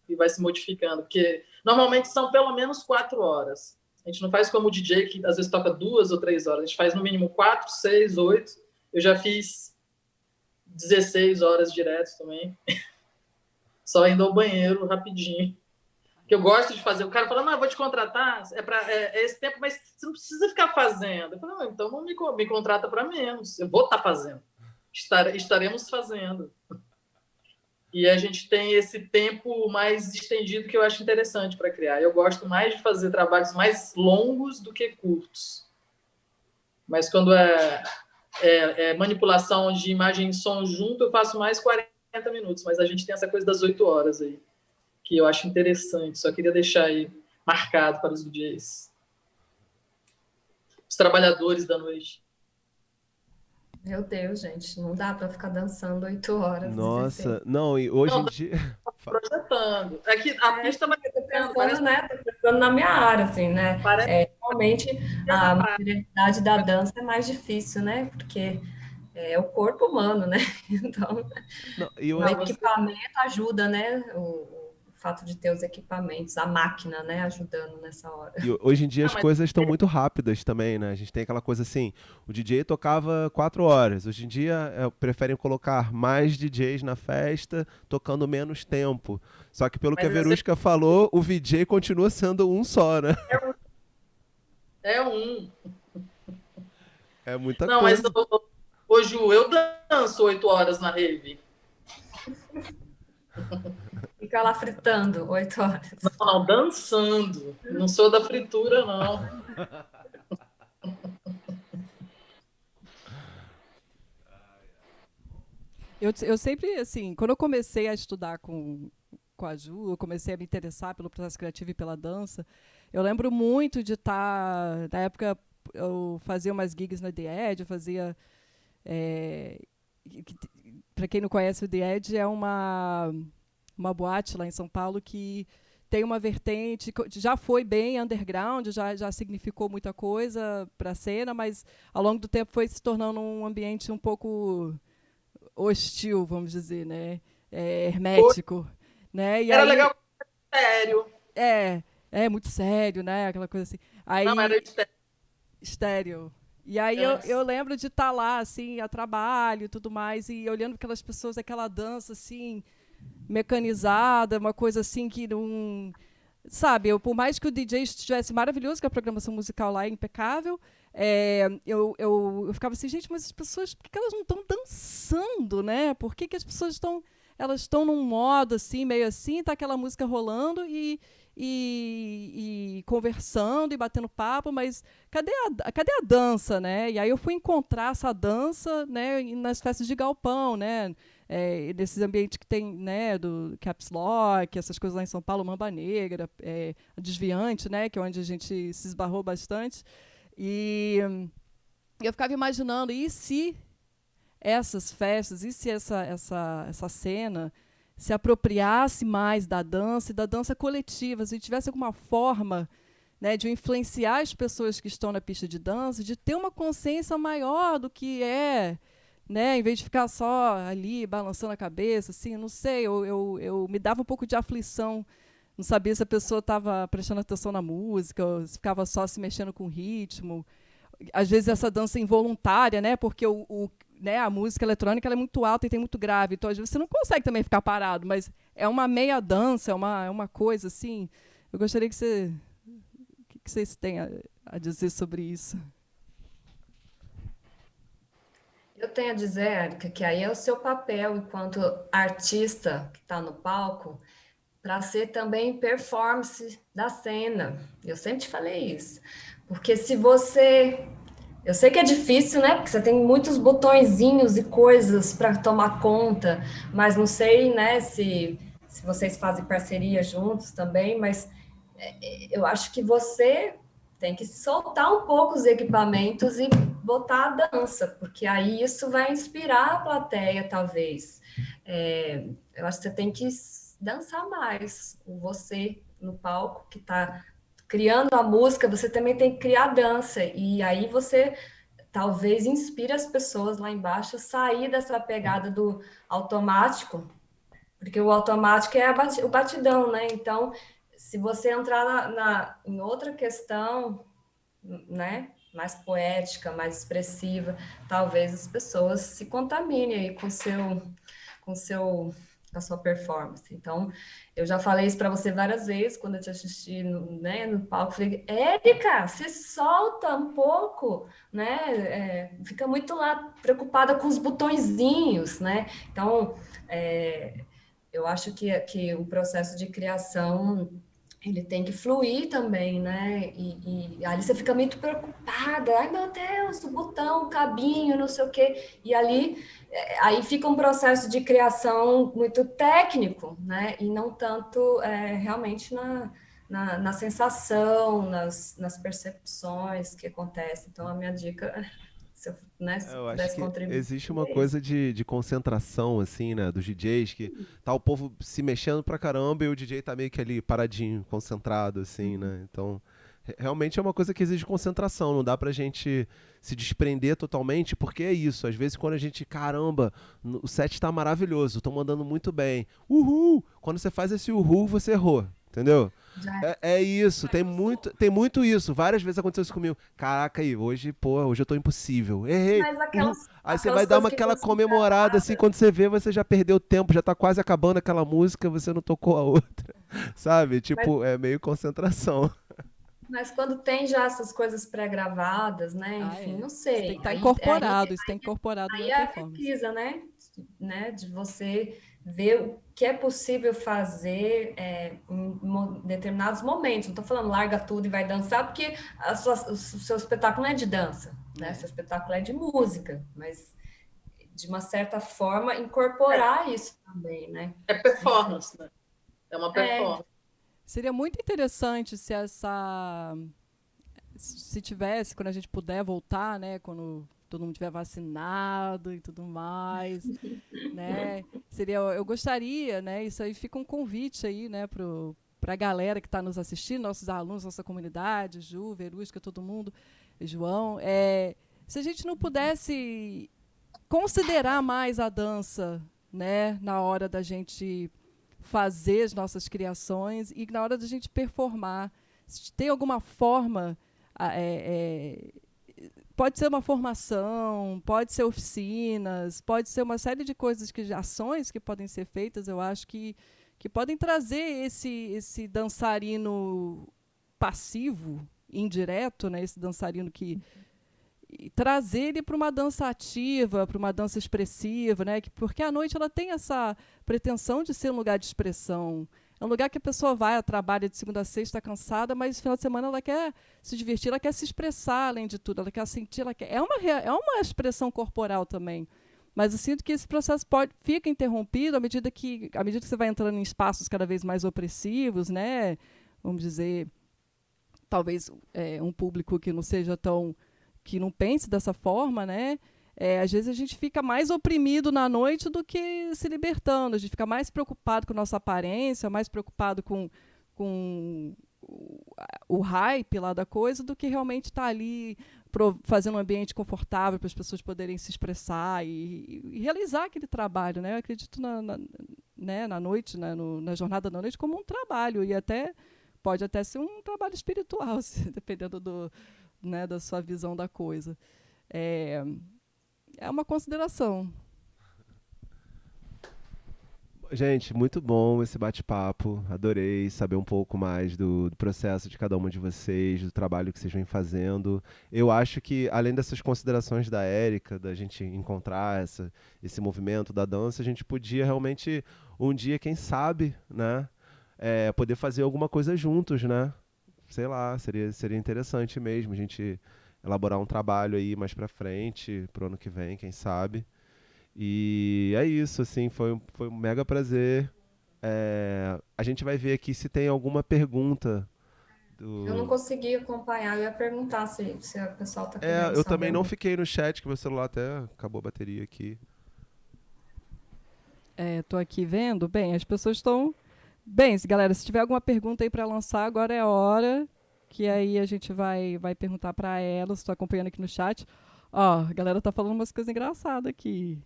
e vai se modificando. Porque normalmente são pelo menos 4 horas. A gente não faz como o DJ, que às vezes toca 2 ou 3 horas. A gente faz no mínimo 4, 6, 8. Eu já fiz 16 horas direto também. Só indo ao banheiro rapidinho. Que eu gosto de fazer. O cara fala, não, eu vou te contratar, é esse tempo, mas você não precisa ficar fazendo. Eu falo, não, então não me contrata para menos. Eu vou estar fazendo. Estaremos fazendo. E a gente tem esse tempo mais estendido que eu acho interessante para criar. Eu gosto mais de fazer trabalhos mais longos do que curtos. Mas quando é manipulação de imagem e som junto, eu faço mais 40 minutos, mas a gente tem essa coisa das 8 horas aí, que eu acho interessante, só queria deixar aí marcado para os DJs. Os trabalhadores da noite. Meu Deus, gente, não dá para ficar dançando 8 horas. Nossa, não, e hoje em dia... Projetando. Aqui, a pista vai Tô pensando na minha área, assim, né? Realmente, a materialidade da dança é mais difícil, né? Porque é o corpo humano, né? Então, o equipamento ajuda, né? O fato de ter os equipamentos, a máquina, né? Ajudando nessa hora. E hoje em dia as coisas estão muito rápidas também, né? A gente tem aquela coisa assim, o DJ tocava 4 horas. Hoje em dia preferem colocar mais DJs na festa, tocando menos tempo. Só que pelo que a Verusca falou, o VJ continua sendo um só, né? É um. É muita coisa. Não, mas hoje eu danço 8 horas na rave. Fica lá fritando 8 horas. Não, dançando. Não sou da fritura, não. Eu sempre, assim, quando eu comecei a estudar com a Ju, eu comecei a me interessar pelo processo criativo e pela dança, eu lembro muito de estar... Na época, eu fazia umas gigs na The Edge, eu fazia... Para quem não conhece, o The Edge é uma boate lá em São Paulo que tem uma vertente, já foi bem underground, já significou muita coisa para a cena, mas ao longo do tempo foi se tornando um ambiente um pouco hostil, vamos dizer, né? Hermético. Né? E era aí, legal, sério. Muito sério, né? Aquela coisa assim. Aí, não, era estéreo. E aí eu lembro de estar lá, assim, a trabalho e tudo mais, e olhando aquelas pessoas, aquela dança, assim, mecanizada, uma coisa assim que não... Sabe, por mais que o DJ estivesse maravilhoso, que a programação musical lá é impecável, eu ficava assim, gente, mas as pessoas, por que elas não estão dançando, né? Por que as pessoas estão... elas estão num modo assim, meio assim, tá aquela música rolando e conversando e batendo papo, mas cadê a dança, né? E aí eu fui encontrar essa dança, né, nas festas de galpão, né? Nesses ambientes que tem, né, do Caps Lock, essas coisas lá em São Paulo, Mamba Negra, a Desviante, né, que é onde a gente se esbarrou bastante. E eu ficava imaginando, e se essas festas, e se essa cena se apropriasse mais da dança e da dança coletiva, se tivesse alguma forma, né, de influenciar as pessoas que estão na pista de dança, de ter uma consciência maior do que é, né, em vez de ficar só ali balançando a cabeça, assim, não sei, eu me dava um pouco de aflição, não sabia se a pessoa estava prestando atenção na música, ou se ficava só se mexendo com o ritmo. Às vezes essa dança involuntária, né, porque né, a música eletrônica ela é muito alta e tem muito grave, então às vezes você não consegue também ficar parado, mas é uma meia dança, é uma coisa assim. Eu gostaria que vocês tenham a dizer sobre isso. Eu tenho a dizer, Érica, que aí é o seu papel enquanto artista que está no palco, para ser também performance da cena. Eu sempre te falei isso. Porque se você... Eu sei que é difícil, né? Porque você tem muitos botõezinhos e coisas para tomar conta, mas não sei, né, se vocês fazem parceria juntos também, mas eu acho que você tem que soltar um pouco os equipamentos e botar a dança, porque aí isso vai inspirar a plateia, talvez. Eu acho que você tem que dançar mais. Você no palco que está criando a música, você também tem que criar dança. E aí você talvez inspire as pessoas lá embaixo a sair dessa pegada do automático, porque o automático é o batidão, né? Então, se você entrar em outra questão, né, mais poética, mais expressiva, talvez as pessoas se contaminem aí com a sua performance. Então, eu já falei isso para você várias vezes quando eu te assisti no palco. Falei, Érica, se solta um pouco, né? Fica muito lá preocupada com os botõezinhos, né? Então, eu acho que o processo de criação ele tem que fluir também, né? E ali você fica muito preocupada. Ai, meu Deus, o botão, o cabinho, não sei o quê. E ali, aí fica um processo de criação muito técnico, né? E não tanto realmente na sensação, nas percepções que acontecem. Então, a minha dica, se Eu acho pudesse que contribuir, existe uma é isso. coisa de concentração, assim, né, dos DJs, que tá o povo se mexendo pra caramba e o DJ tá meio que ali paradinho, concentrado, assim, né? Então, realmente é uma coisa que exige concentração, não dá pra gente se desprender totalmente, porque é isso, às vezes quando a gente, caramba, o set tá maravilhoso, tô mandando muito bem, uhul! Quando você faz esse uhul, você errou, entendeu? Já É isso, tem muito isso. Várias vezes aconteceu isso comigo. Caraca, aí, hoje eu tô impossível. Errei. Mas Uhul. Aí você vai aquelas dar coisas que aquela você comemorada, assim, quando você vê, você já perdeu tempo, já tá quase acabando aquela música, você não tocou a outra. Sabe? mas, Tipo, é meio concentração. mas quando tem já essas coisas pré-gravadas, né? Enfim, não Isso tem que sei. estar Aí, incorporado, isso tem incorporado aí na é a performance. pesquisa, né? De você ver o que é possível fazer em determinados momentos. Não estou falando larga tudo e vai dançar, porque o seu espetáculo não é de dança, né? Seu espetáculo é de música, mas de uma certa forma incorporar isso também, né? É performance, né? É uma É, performance. Seria muito interessante se tivesse, quando a gente puder voltar, né, quando todo mundo tiver vacinado e tudo mais, né? Eu gostaria, né? Isso aí fica um convite aí, né, para a galera que está nos assistindo, nossos alunos, nossa comunidade, Ju, Verusca, todo mundo, João, se a gente não pudesse considerar mais a dança, né, na hora da gente fazer as nossas criações e na hora da gente performar, se tem alguma forma, pode ser uma formação, pode ser oficinas, pode ser uma série de coisas ações que podem ser feitas, eu acho que podem trazer esse dançarino passivo, indireto, né, esse dançarino que e trazer ele para uma dança ativa, para uma dança expressiva, né? Porque a noite ela tem essa pretensão de ser um lugar de expressão. É um lugar que a pessoa vai, trabalha de segunda a sexta, está cansada, mas no final de semana ela quer se divertir, ela quer se expressar além de tudo, ela quer sentir, ela quer... É uma expressão corporal também. Mas eu sinto que esse processo fica interrompido à medida que você vai entrando em espaços cada vez mais opressivos, né? Vamos dizer, talvez um público que não seja tão... que não pense dessa forma, né? Às vezes a gente fica mais oprimido na noite do que se libertando. A gente fica mais preocupado com a nossa aparência, mais preocupado com o hype lá da coisa, do que realmente estar ali fazendo um ambiente confortável para as pessoas poderem se expressar e realizar aquele trabalho, né? Eu acredito na noite, né? Na jornada da noite como um trabalho, e pode até ser um trabalho espiritual, dependendo né, da sua visão da coisa. É uma consideração. Gente, muito bom esse bate-papo. Adorei saber um pouco mais do processo de cada uma de vocês, do trabalho que vocês vêm fazendo. Eu acho que, além dessas considerações da Érica, da gente encontrar esse movimento da dança, a gente podia realmente, um dia, quem sabe, né, poder fazer alguma coisa juntos, né? Sei lá, seria interessante mesmo a gente elaborar um trabalho aí mais pra frente, pro ano que vem, quem sabe. E é isso, assim, foi um mega prazer. A gente vai ver aqui se tem alguma pergunta. Eu não consegui acompanhar, eu ia perguntar se o pessoal está querendo Eu saber também não alguma fiquei no chat, que meu celular até acabou a bateria aqui. Estou aqui vendo. Bem, as pessoas estão... Bem, galera, se tiver alguma pergunta aí para lançar, agora é a hora, que aí a gente vai perguntar para ela. Estou acompanhando aqui no chat. Ó, a galera tá falando umas coisas engraçadas aqui.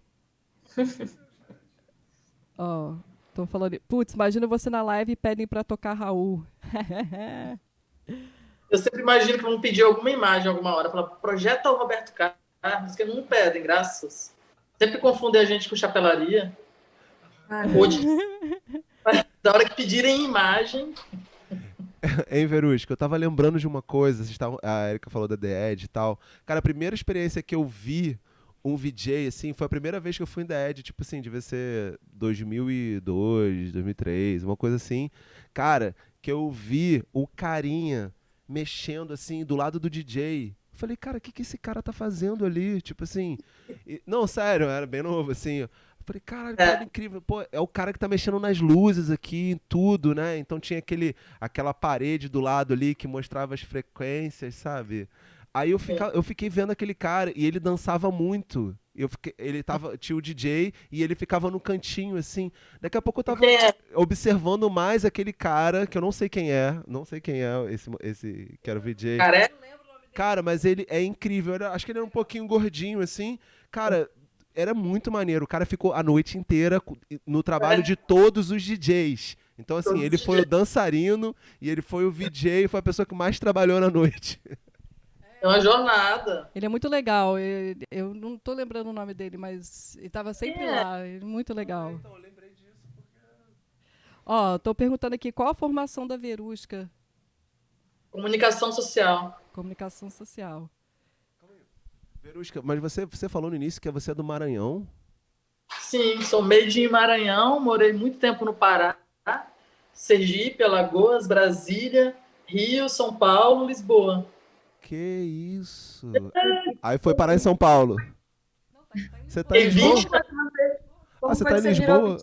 Ó, tô falando... Putz, imagina você na live e pedem para tocar Raul. Eu sempre imagino que vão pedir alguma imagem alguma hora. Falar, projeta o Roberto Carlos, que não pedem, graças. Sempre confundem a gente com chapelaria. Hoje, da hora que pedirem imagem... Hein, Verusca, eu tava lembrando de uma coisa, a Erika falou da The Edge e tal. Cara, a primeira experiência que eu vi um VJ, assim, foi a primeira vez que eu fui em The Edge, tipo assim, devia ser 2002, 2003, uma coisa assim. Cara, que eu vi o carinha mexendo, assim, do lado do DJ. Eu falei, cara, o que esse cara tá fazendo ali? Tipo assim... Não, sério, eu era bem novo, assim... Eu falei, caralho, cara incrível. Pô, é o cara que tá mexendo nas luzes aqui, em tudo, né? Então tinha aquela parede do lado ali que mostrava as frequências, sabe? Aí eu fiquei vendo aquele cara e ele dançava muito. Tinha o DJ e ele ficava no cantinho, assim. Daqui a pouco eu tava observando mais aquele cara, que eu não sei quem é. Não sei quem é esse que era o VJ. Cara, mas ele é incrível. Acho que ele era um pouquinho gordinho, assim. Cara... Era muito maneiro. O cara ficou a noite inteira no trabalho de todos os DJs. Então, assim, ele foi o dançarino e ele foi o VJ e foi a pessoa que mais trabalhou na noite. É uma jornada. Ele é muito legal. Eu não tô lembrando o nome dele, mas ele tava sempre lá. Ele é muito legal. Então, eu lembrei disso porque... Ó, tô perguntando aqui, qual a formação da Verusca? Comunicação social. Comunicação social. Verusca, mas você falou no início que você é do Maranhão? Sim, sou made in Maranhão, morei muito tempo no Pará, Sergipe, Alagoas, Brasília, Rio, São Paulo, Lisboa. Que isso! Aí foi parar em São Paulo. Você tá em Lisboa? Você tá em Lisboa?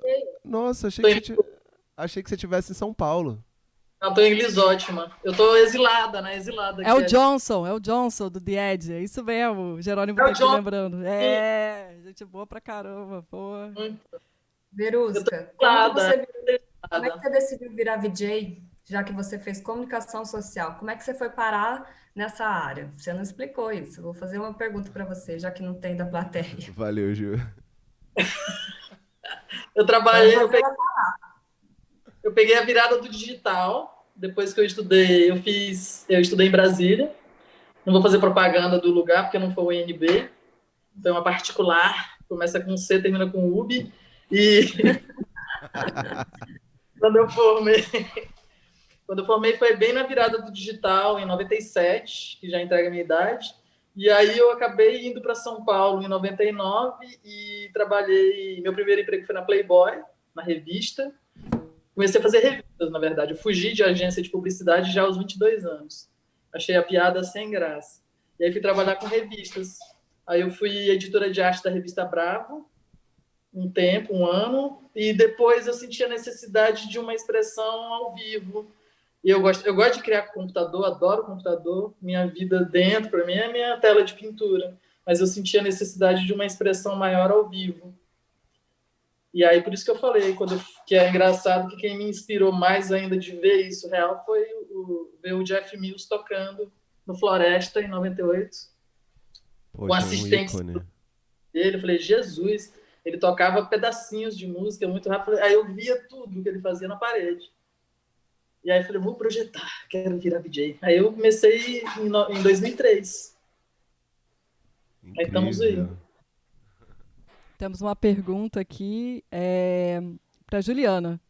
Nossa, achei que você estivesse em São Paulo. Não, tô em Lisótima. Eu tô exilada, né? Exilada. É o Johnson do The Edge. É isso mesmo, o Jerônimo tá aqui lembrando. Gente boa pra caramba, pô. Verusca, como é que você decidiu virar VJ, já que você fez comunicação social? Como é que você foi parar nessa área? Você não explicou isso. Eu vou fazer uma pergunta para você, já que não tem da plateia. Valeu, Ju. Eu trabalhei... Eu peguei a virada do digital, depois que eu estudei em Brasília. Não vou fazer propaganda do lugar, porque não foi o INB. Então é uma particular, começa com C, termina com UB. E quando eu formei foi bem na virada do digital, em 97, que já entrega a minha idade. E aí eu acabei indo para São Paulo em 99 e trabalhei. Meu primeiro emprego foi na Playboy, na revista. Comecei a fazer revistas, na verdade. Eu fugi de agência de publicidade já aos 22 anos. Achei a piada sem graça. E aí fui trabalhar com revistas. Aí eu fui editora de arte da revista Bravo, um tempo, um ano, e depois eu senti a necessidade de uma expressão ao vivo. E eu gosto de criar com computador, adoro computador. Minha vida dentro, para mim, é minha tela de pintura. Mas eu senti a necessidade de uma expressão maior ao vivo. E aí, por isso que eu falei, que é engraçado que quem me inspirou mais ainda de ver isso real foi ver o Jeff Mills tocando no Floresta, em 98, com Poxa, um assistentes ícone. dele. Eu falei, Jesus, ele tocava pedacinhos de música muito rápido. Aí eu via tudo que ele fazia na parede. E aí eu falei, vou projetar, quero virar DJ. Aí eu comecei em 2003. Aí estamos aí. Incrível. Temos uma pergunta aqui para Juliana.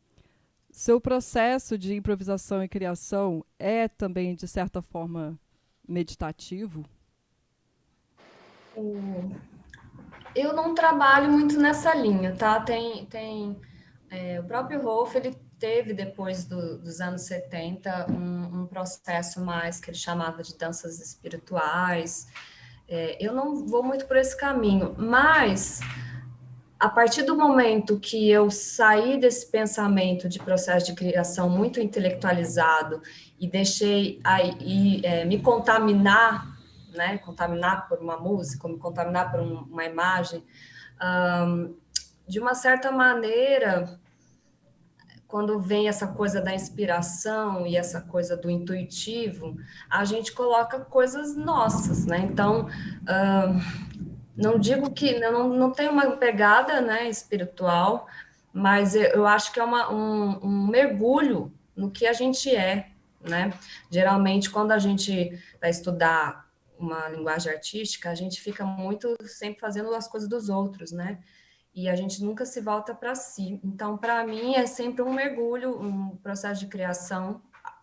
Seu processo de improvisação e criação é também, de certa forma, meditativo? Eu não trabalho muito nessa linha, tá? O próprio Rolf, ele teve, depois dos anos 70, um processo mais que ele chamava de danças espirituais. Eu não vou muito por esse caminho, mas a partir do momento que eu saí desse pensamento de processo de criação muito intelectualizado e deixei me contaminar, né, contaminar por uma música, me contaminar por uma imagem, de uma certa maneira, quando vem essa coisa da inspiração e essa coisa do intuitivo, a gente coloca coisas nossas, né? Então, não digo que não tem uma pegada, né, espiritual, mas eu acho que é um mergulho no que a gente é, né? Geralmente, quando a gente vai estudar uma linguagem artística, a gente fica muito sempre fazendo as coisas dos outros, né? E a gente nunca se volta para si. Então, para mim, é sempre um mergulho, um processo de criação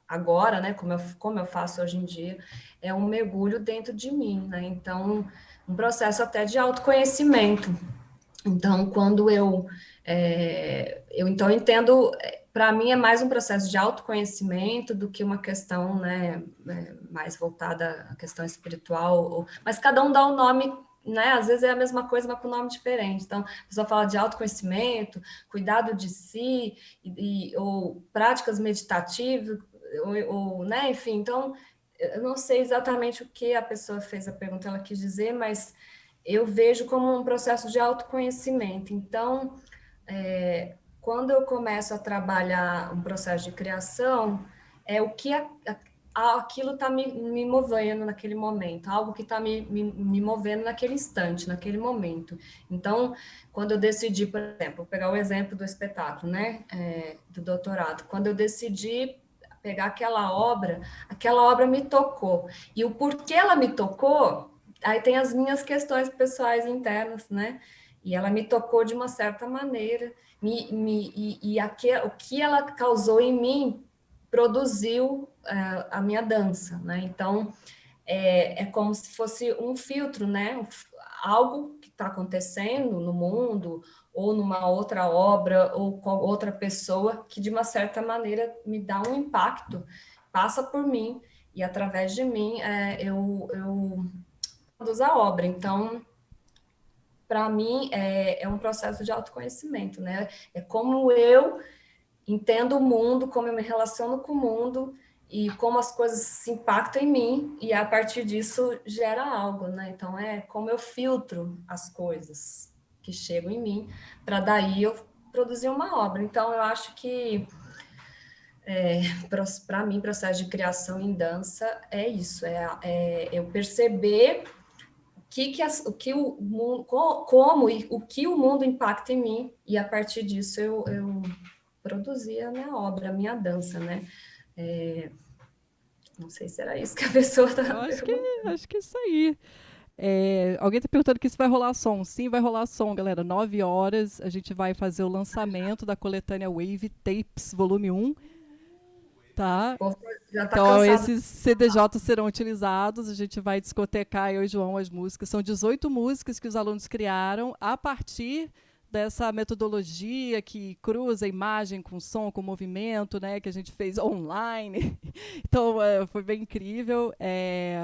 agora, né? Como eu faço hoje em dia, é um mergulho dentro de mim, né? Então, um processo até de autoconhecimento. Então, quando eu então entendo, para mim é mais um processo de autoconhecimento do que uma questão, né, mais voltada à questão espiritual, mas cada um dá um nome, né, às vezes é a mesma coisa, mas com um nome diferente. Então, a pessoa fala de autoconhecimento, cuidado de si, ou práticas meditativas, né, enfim, então, eu não sei exatamente o que a pessoa fez a pergunta, ela quis dizer, mas eu vejo como um processo de autoconhecimento. Então, quando eu começo a trabalhar um processo de criação, é o que aquilo está me movendo naquele momento, algo que está me movendo naquele instante, naquele momento. Então, quando eu decidi, por exemplo, vou pegar o exemplo do espetáculo, né, do doutorado, quando eu decidi pegar aquela obra me tocou. E o porquê ela me tocou, aí tem as minhas questões pessoais internas, né? E ela me tocou de uma certa maneira, o que ela causou em mim produziu a minha dança, né? Então, é como se fosse um filtro, né? Algo que está acontecendo no mundo, ou numa outra obra, ou com outra pessoa, que de uma certa maneira me dá um impacto, passa por mim, e através de mim eu produzo a obra. Então, para mim, é um processo de autoconhecimento, né? É como eu entendo o mundo, como eu me relaciono com o mundo e como as coisas se impactam em mim e a partir disso gera algo, né? Então é como eu filtro as coisas que chegam em mim para daí eu produzir uma obra. Então eu acho que para mim processo de criação em dança é isso, eu perceber o que o mundo, como e o que o mundo impacta em mim e a partir disso eu produzir a minha obra, a minha dança, né? Não sei se era isso que a pessoa estava perguntando. Acho que é isso aí. Alguém está perguntando aqui se vai rolar som. Sim, vai rolar som, galera. 9 horas, a gente vai fazer o lançamento da coletânea Wave Tapes, volume 1. Tá? O povo já tá Então, cansado. esses CDJ serão utilizados, a gente vai discotecar, eu e o João, as músicas. São 18 músicas que os alunos criaram a partir dessa metodologia que cruza imagem com som, com movimento, né, que a gente fez online. Então, foi bem incrível.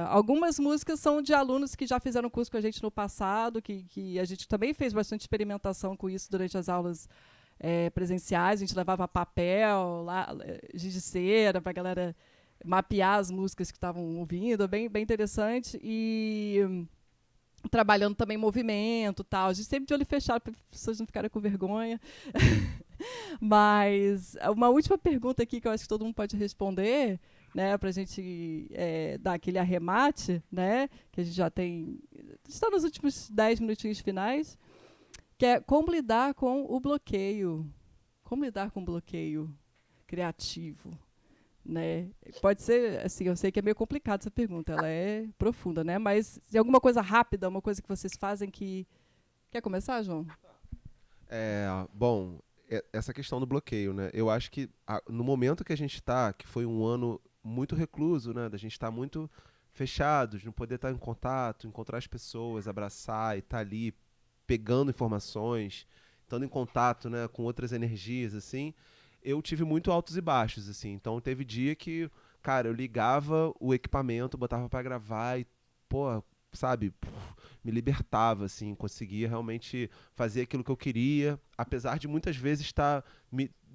Algumas músicas são de alunos que já fizeram curso com a gente no passado, que a gente também fez bastante experimentação com isso durante as aulas presenciais. A gente levava papel, giz de cera, para a galera mapear as músicas que estavam ouvindo, bem, bem interessante. E trabalhando também movimento, tal. A gente sempre de olho fechado para as pessoas não ficarem com vergonha. Mas uma última pergunta aqui que eu acho que todo mundo pode responder, né, para a gente dar aquele arremate, né, que a gente já tem, está nos últimos 10 minutinhos finais, que é como lidar com o bloqueio. Como lidar com o bloqueio criativo? Né? Pode ser, assim, eu sei que é meio complicado essa pergunta, ela é profunda, né? Mas se alguma coisa rápida, uma coisa que vocês fazem que... Quer começar, João? Bom, essa questão do bloqueio, né? Eu acho que no momento que a gente está, que foi um ano muito recluso, né? Da gente estar muito fechados, não poder estar em contato, encontrar as pessoas, abraçar e estar ali pegando informações, estando em contato, né, com outras energias, assim, eu tive muito altos e baixos, assim. Então teve dia que, cara, eu ligava o equipamento, botava pra gravar e, pô, sabe, me libertava, assim, conseguia realmente fazer aquilo que eu queria, apesar de muitas vezes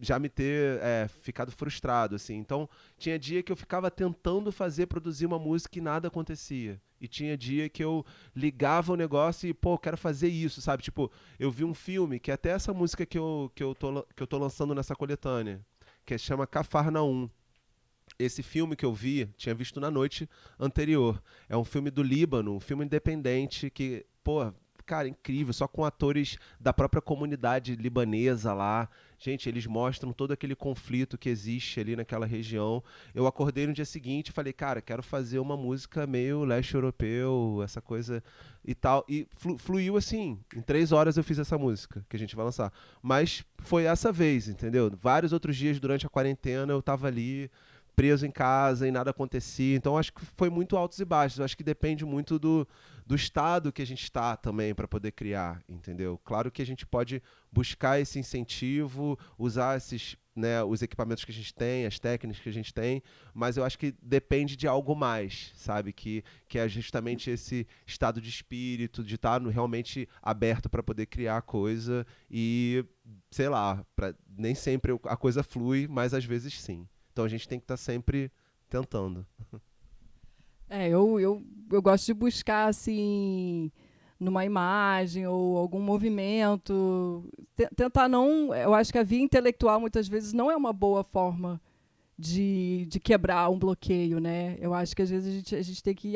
já me ter ficado frustrado, assim. Então tinha dia que eu ficava tentando produzir uma música e nada acontecia. E tinha dia que eu ligava o negócio e, pô, eu quero fazer isso, sabe? Tipo, eu vi um filme, que é até essa música que eu tô lançando nessa coletânea, que chama Cafarnaum. Esse filme que eu vi, tinha visto na noite anterior. É um filme do Líbano, um filme independente que, pô, cara, incrível, só com atores da própria comunidade libanesa lá. Gente, eles mostram todo aquele conflito que existe ali naquela região. Eu acordei no dia seguinte e falei, cara, quero fazer uma música meio leste europeu, essa coisa e tal. E fluiu assim. Em 3 horas eu fiz essa música que a gente vai lançar. Mas foi essa vez, entendeu? Vários outros dias durante a quarentena eu tava ali preso em casa e nada acontecia. Então acho que foi muito altos e baixos. Eu acho que depende muito do estado que a gente está também para poder criar, entendeu? Claro que a gente pode buscar esse incentivo, usar esses, né, os equipamentos que a gente tem, as técnicas que a gente tem, mas eu acho que depende de algo mais, sabe? Que é justamente esse estado de espírito, de estar realmente aberto para poder criar coisa e, sei lá, nem sempre a coisa flui, mas às vezes sim. Então a gente tem que estar sempre tentando. Eu gosto de buscar, assim, numa imagem ou algum movimento. Tentar não... Eu acho que a via intelectual, muitas vezes, não é uma boa forma de quebrar um bloqueio, né? Eu acho que, às vezes, a gente tem que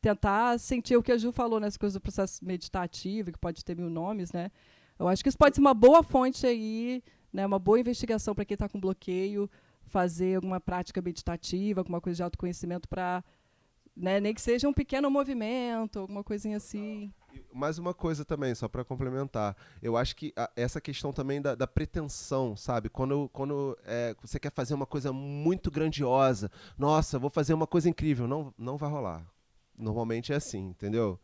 tentar sentir o que a Ju falou, nessa coisa do processo meditativo, que pode ter 1000 nomes, né? Eu acho que isso pode ser uma boa fonte aí, né? Uma boa investigação para quem está com bloqueio, fazer alguma prática meditativa, alguma coisa de autoconhecimento para, né, nem que seja um pequeno movimento, alguma coisinha assim. Mais uma coisa também, só para complementar. Eu acho que essa questão também da pretensão, sabe? Quando você quer fazer uma coisa muito grandiosa, nossa, vou fazer uma coisa incrível. Não, não vai rolar. Normalmente é assim, entendeu?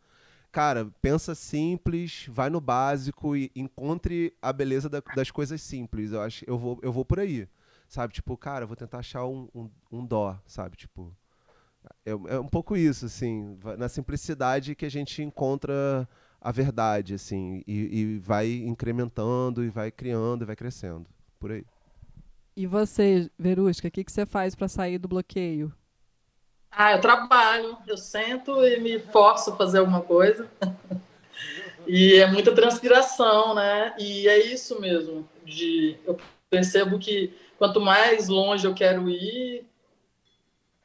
Cara, pensa simples, vai no básico e encontre a beleza das coisas simples. Eu vou por aí. Sabe, tipo, cara, eu vou tentar achar um dó, sabe, tipo, é um pouco isso, assim, na simplicidade que a gente encontra a verdade, assim, e vai incrementando, e vai criando, e vai crescendo, por aí. E você, Verusca, o que você faz para sair do bloqueio? Eu trabalho, eu sento e me forço a fazer alguma coisa. E é muita transpiração, né? E é isso mesmo, eu percebo que quanto mais longe eu quero ir,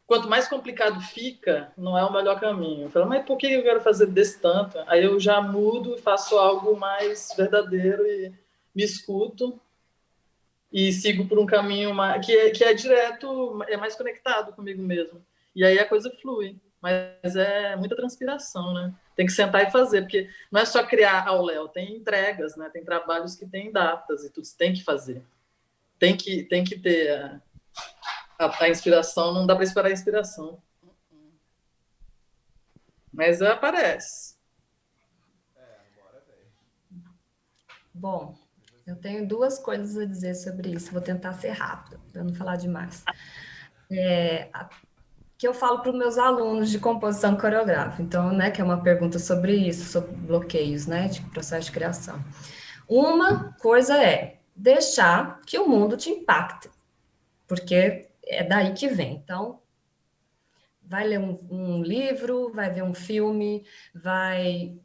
quanto mais complicado fica, não é o melhor caminho. Eu falo, mas por que eu quero fazer desse tanto? Aí eu já mudo e faço algo mais verdadeiro e me escuto e sigo por um caminho que é direto, é mais conectado comigo mesmo. E aí a coisa flui. Mas é muita transpiração, né? Tem que sentar e fazer, porque não é só criar ao léu, tem entregas, né? Tem trabalhos que têm datas e tudo tem que fazer. Tem que ter A inspiração, não dá para esperar a inspiração. Mas aparece. Bom, eu tenho duas coisas a dizer sobre isso. Vou tentar ser rápida, para não falar demais. Que eu falo para os meus alunos de composição coreográfica. Então, né, que é uma pergunta sobre isso, sobre bloqueios, né, de processo de criação. Uma coisa é deixar que o mundo te impacte, porque é daí que vem. Então, vai ler um livro, vai ver um filme, vai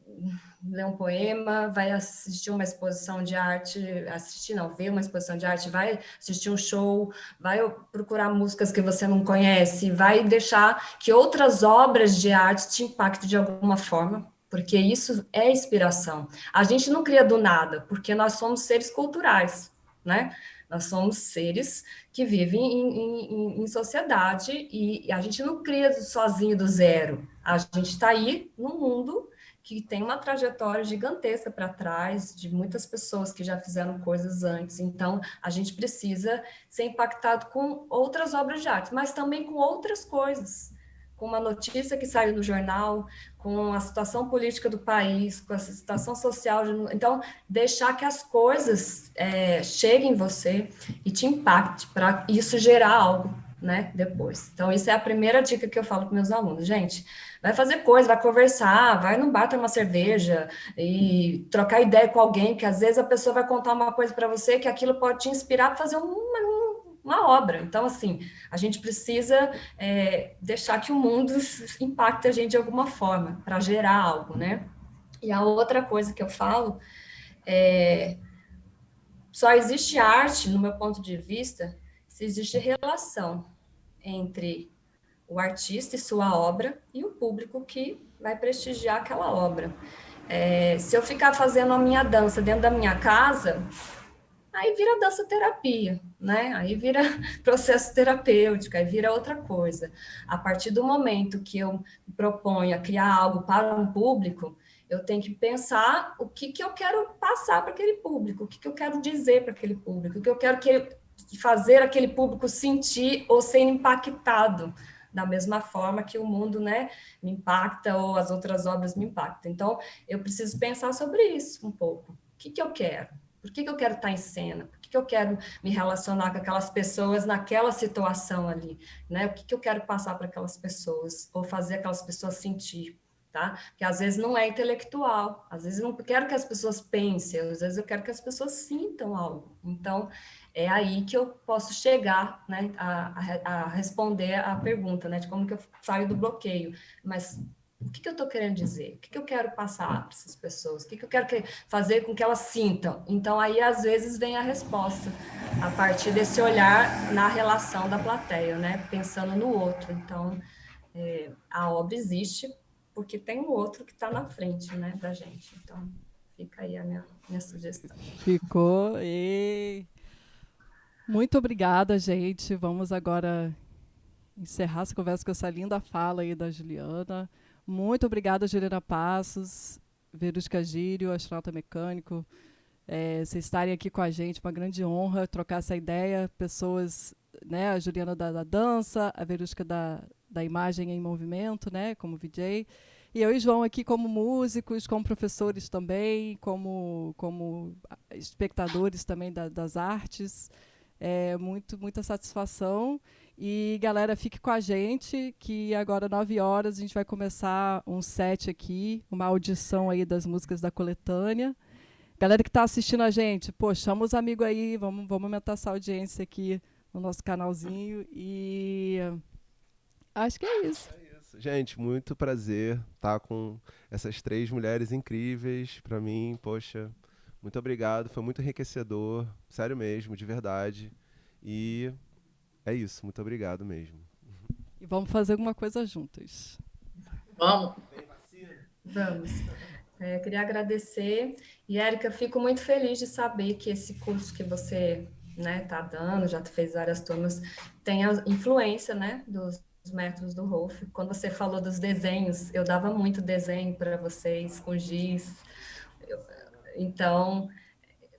ler um poema, vai assistir uma exposição de arte, ver uma exposição de arte, vai assistir um show, vai procurar músicas que você não conhece, vai deixar que outras obras de arte te impactem de alguma forma, porque isso é inspiração. A gente não cria do nada, porque nós somos seres culturais, né? Nós somos seres que vivem em sociedade e a gente não cria sozinho do zero. A gente está aí no mundo que tem uma trajetória gigantesca para trás, de muitas pessoas que já fizeram coisas antes. Então, a gente precisa ser impactado com outras obras de arte, mas também com outras coisas, com uma notícia que saiu no jornal, com a situação política do país, com a situação social. Então, deixar que as coisas cheguem em você e te impacte, para isso gerar algo, né, depois. Então, isso é a primeira dica que eu falo para meus alunos. Gente, vai fazer coisa, vai conversar, vai no bar tomar uma cerveja e trocar ideia com alguém, que às vezes a pessoa vai contar uma coisa para você que aquilo pode te inspirar para fazer uma obra. Então, assim, a gente precisa deixar que o mundo impacte a gente de alguma forma, para gerar algo, né? E a outra coisa que eu falo só existe arte, no meu ponto de vista, se existe relação entre o artista e sua obra e o público que vai prestigiar aquela obra. Se eu ficar fazendo a minha dança dentro da minha casa, aí vira dança terapia, né? Aí vira processo terapêutico, aí vira outra coisa. A partir do momento que eu me proponho a criar algo para um público, eu tenho que pensar o que eu quero passar para aquele público, o que eu quero dizer para aquele público, o que eu quero fazer aquele público sentir ou ser impactado da mesma forma que o mundo, né, me impacta ou as outras obras me impactam. Então, eu preciso pensar sobre isso um pouco. O que eu quero? Por que eu quero estar em cena? Por que eu quero me relacionar com aquelas pessoas naquela situação ali? Né? O que eu quero passar para aquelas pessoas? Ou fazer aquelas pessoas sentir? Tá? Que às vezes não é intelectual, às vezes eu não quero que as pessoas pensem, às vezes eu quero que as pessoas sintam algo. Então, é aí que eu posso chegar, né, a responder a pergunta, né, de como que eu saio do bloqueio. Mas o que eu estou querendo dizer? O que eu quero passar para essas pessoas? O que eu quero fazer com que elas sintam? Então, aí, às vezes, vem a resposta, a partir desse olhar na relação da plateia, né? Pensando no outro. Então, a obra existe porque tem um outro que está na frente, né, da gente. Então, fica aí a minha sugestão. Ficou. Muito obrigada, gente. Vamos agora encerrar essa conversa com essa linda fala aí da Juliana. Muito obrigada, Juliana Passos, Verusca Gírio, astronauta mecânico. Vocês estarem aqui com a gente, uma grande honra trocar essa ideia. Pessoas, né, a Juliana da dança, a Verusca da imagem em movimento, né, como VJ. E eu e João aqui como músicos, como professores também, como espectadores também das artes. Muita satisfação. E, galera, fique com a gente, que agora, 9 horas, a gente vai começar um set aqui, uma audição aí das músicas da coletânea. Galera que está assistindo a gente, pô, chama os amigos aí, vamos aumentar essa audiência aqui no nosso canalzinho. E acho que é isso. Gente, muito prazer estar com essas 3 mulheres incríveis. Para mim, poxa, muito obrigado. Foi muito enriquecedor, sério mesmo, de verdade. E é isso, muito obrigado mesmo. E vamos fazer alguma coisa juntos. Vamos. Vamos. Eu queria agradecer. E, Érica, fico muito feliz de saber que esse curso que você, né, tá dando, já fez várias turmas, tem a influência, né, dos métodos do Rolf. Quando você falou dos desenhos, eu dava muito desenho para vocês com giz. Então,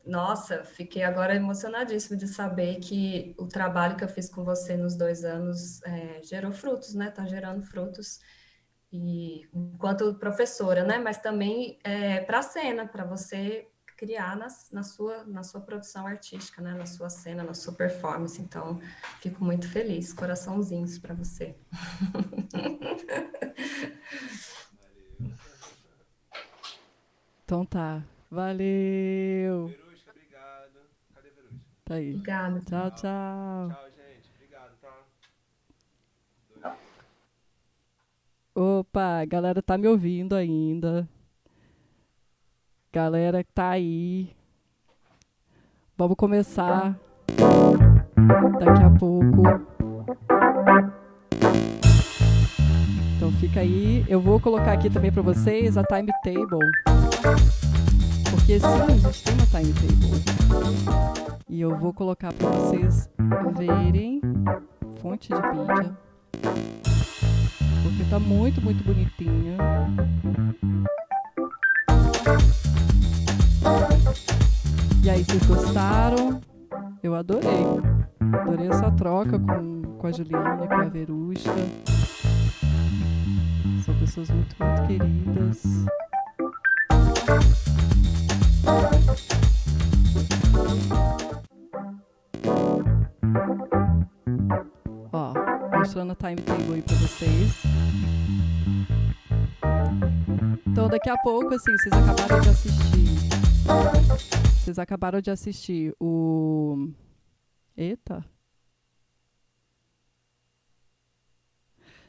Nossa, fiquei agora emocionadíssima de saber que o trabalho que eu fiz com você nos 2 anos gerou frutos, né? Tá gerando frutos. E enquanto professora, né? Mas também para a cena, para você criar na sua produção artística, né? Na sua cena, na sua performance. Então, fico muito feliz. Coraçãozinhos para você. Então tá. Valeu. Verusca, obrigado. Cadê Verusca? Tá aí. Obrigada. Tchau, tchau. Tchau, gente. Obrigado, tá? Opa, a galera tá me ouvindo ainda. Galera que tá aí. Vamos começar daqui a pouco. Então fica aí. Eu vou colocar aqui também para vocês a timetable. Porque sim, a gente tem uma timetable. E eu vou colocar para vocês verem fonte de mídia. Porque tá muito, muito bonitinha. E aí, vocês gostaram? Eu adorei. Adorei essa troca com a Juliana e com a Verusca. São pessoas muito, muito queridas. Ó, mostrando a timetable aí pra vocês. Então, daqui a pouco, assim, vocês acabaram de assistir o... Eita!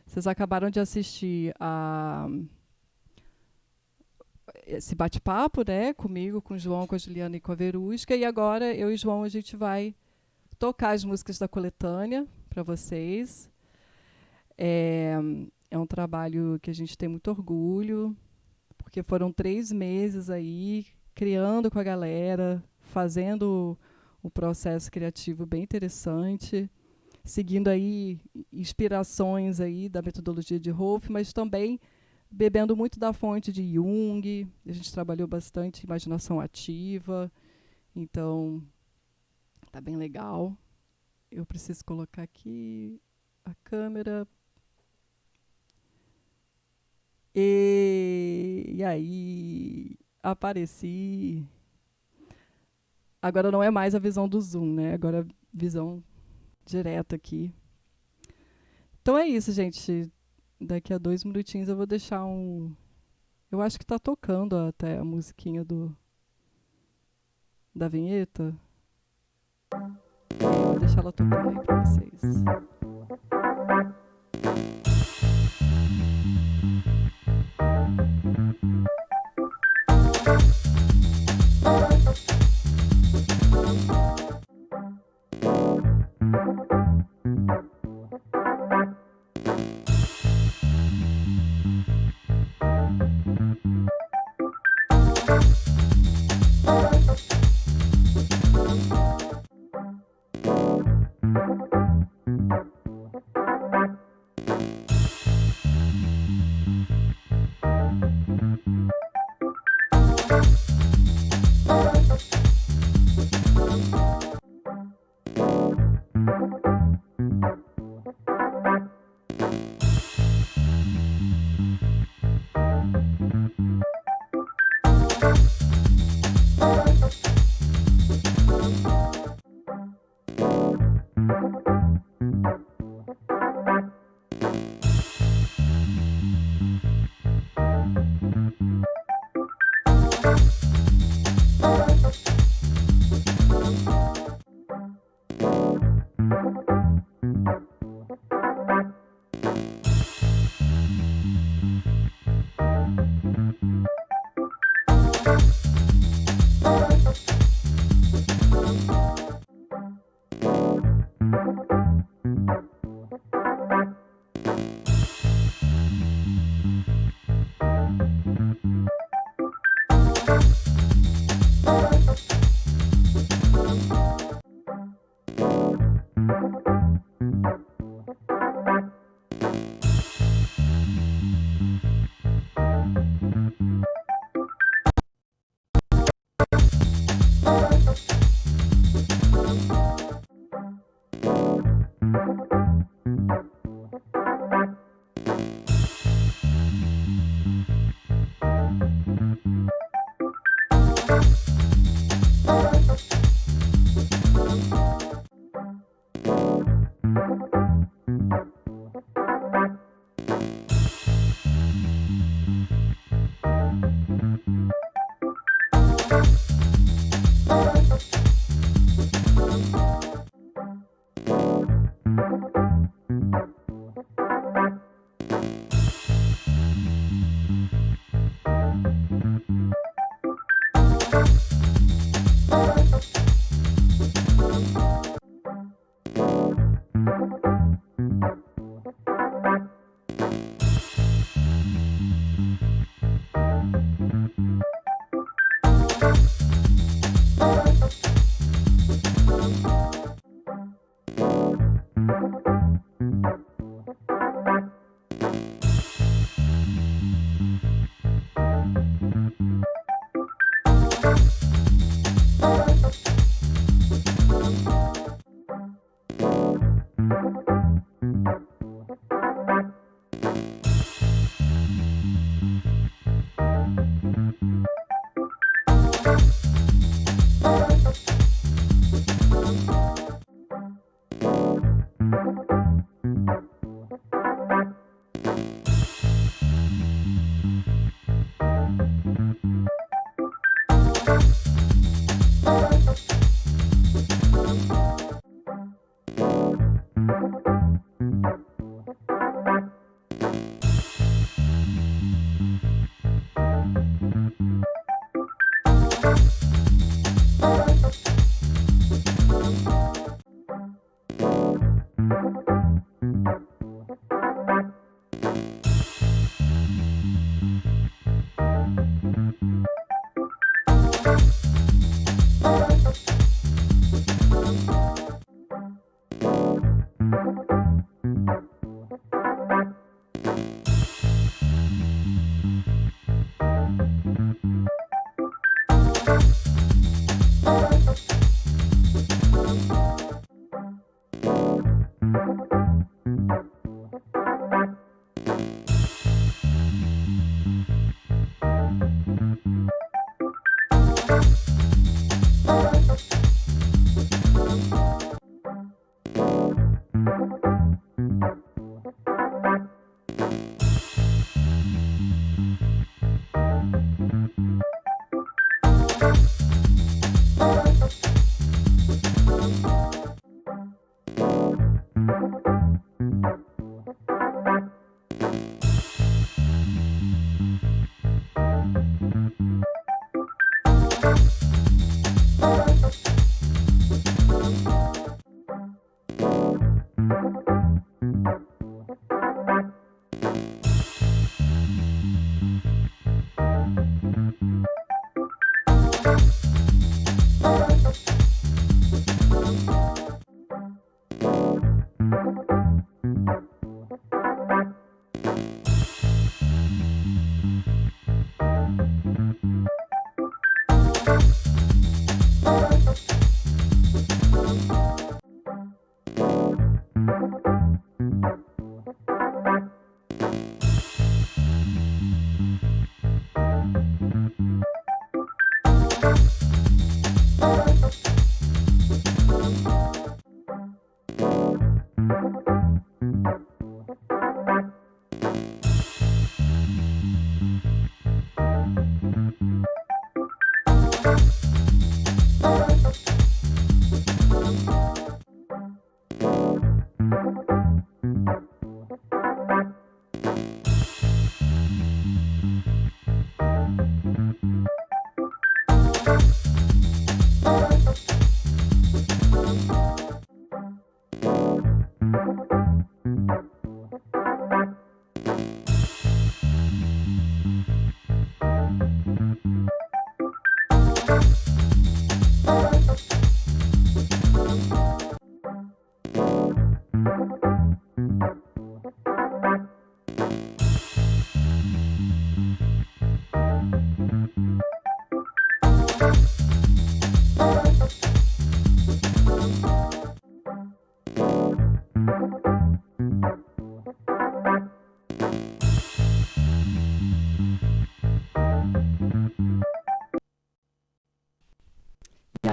Vocês acabaram de assistir esse bate-papo, né? Comigo, com o João, com a Juliana e com a Verusca. E agora, eu e o João, a gente vai tocar as músicas da coletânea para vocês. É um trabalho que a gente tem muito orgulho, porque foram 3 meses aí, criando com a galera, fazendo um processo criativo bem interessante, seguindo aí inspirações aí da metodologia de Rolf, mas também bebendo muito da fonte de Jung. A gente trabalhou bastante imaginação ativa, então tá bem legal. Eu preciso colocar aqui a câmera. E aí, apareci. Agora não é mais a visão do Zoom, né? Agora a visão direta aqui. Então é isso, gente. Daqui a 2 minutinhos eu vou deixar um... Eu acho que tá tocando até a musiquinha da vinheta. Eu vou deixar ela tocando aí pra vocês.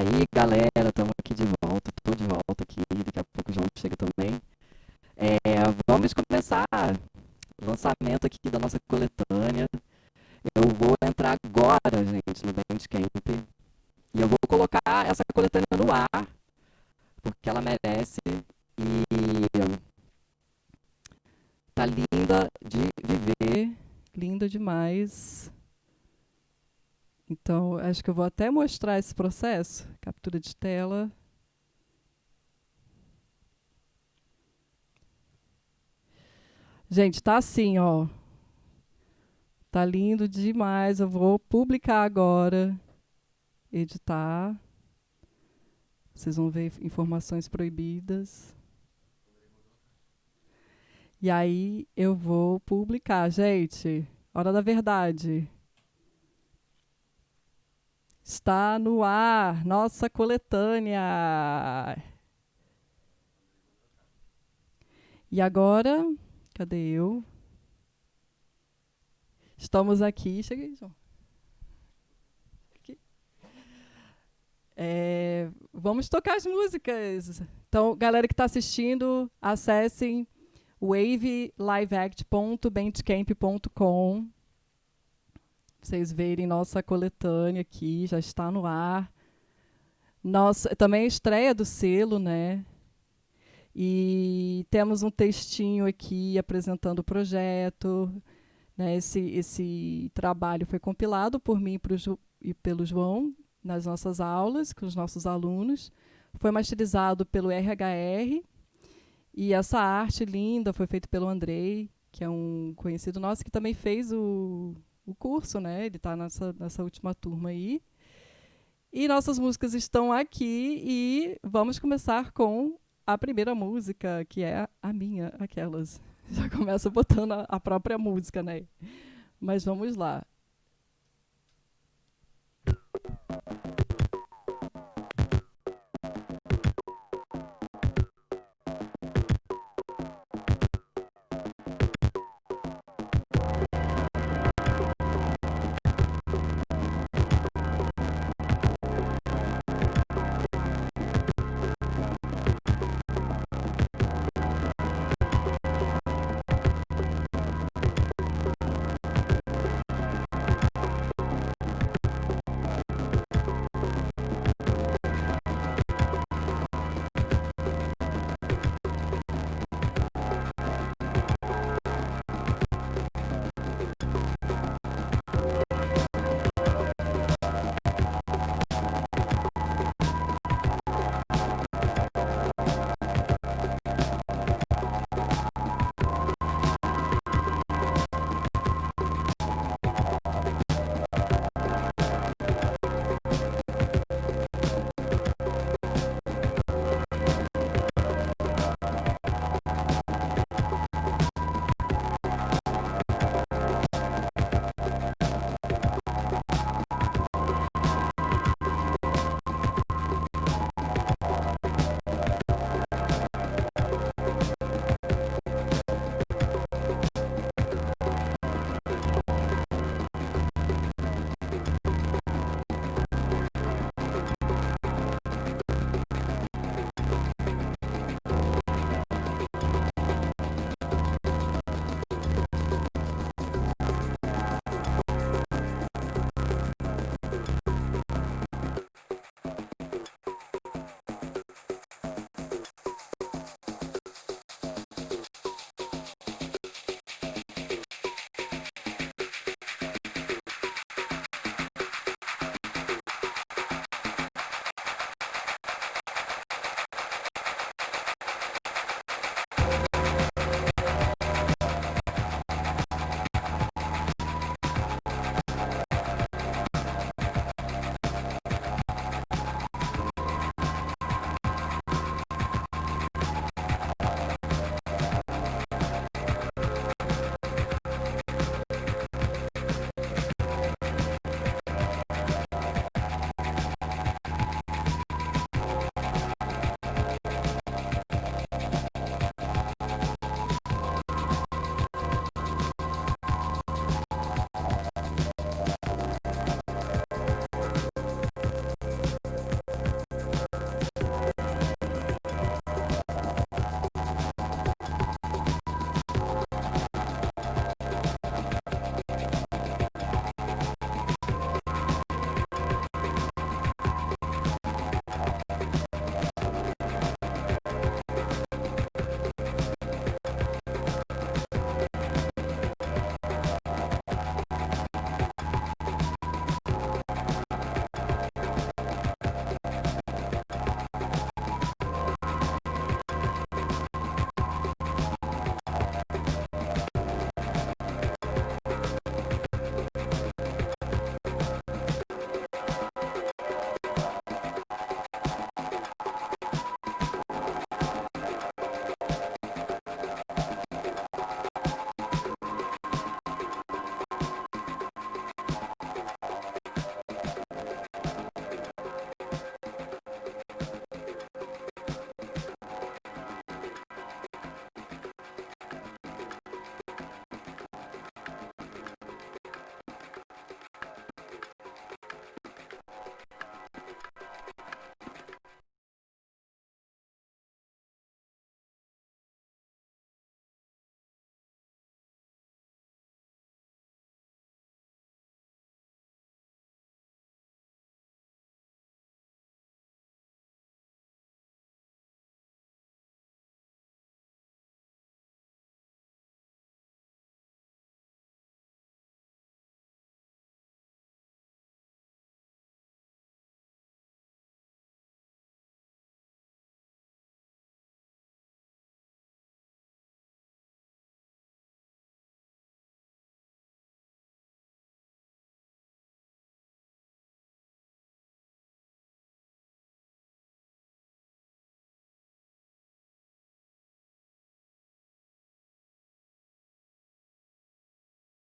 aí, galera, estamos aqui de volta, estou de volta aqui, daqui a pouco o João chega também. Vamos começar o lançamento aqui da nossa coletânea. Eu vou entrar agora, gente, no Bandcamp, e eu vou colocar essa coletânea no ar, porque ela merece, e tá linda de viver, Linda demais. Então, acho que eu vou até mostrar esse processo. Captura de tela. Gente, tá assim, ó. Tá lindo demais. Eu vou publicar agora. Editar. Vocês vão ver informações proibidas. E aí eu vou publicar, gente. Hora da verdade. Está no ar, nossa coletânea. E agora, cadê eu? Estamos aqui. Cheguei, João. Aqui. Vamos tocar as músicas. Então, galera que está assistindo, acessem waveliveact.bandcamp.com. Vocês verem nossa coletânea aqui, já está no ar. Também a estreia do selo, né? E temos um textinho aqui apresentando o projeto. Né? Esse trabalho foi compilado por mim e pelo João nas nossas aulas, com os nossos alunos. Foi masterizado pelo RHR. E essa arte linda foi feita pelo Andrei, que é um conhecido nosso, que também fez o curso, né? Ele está nessa última turma aí. E nossas músicas estão aqui e vamos começar com a primeira música, que é a minha, aquelas. Já começa botando a própria música, né? Mas vamos lá.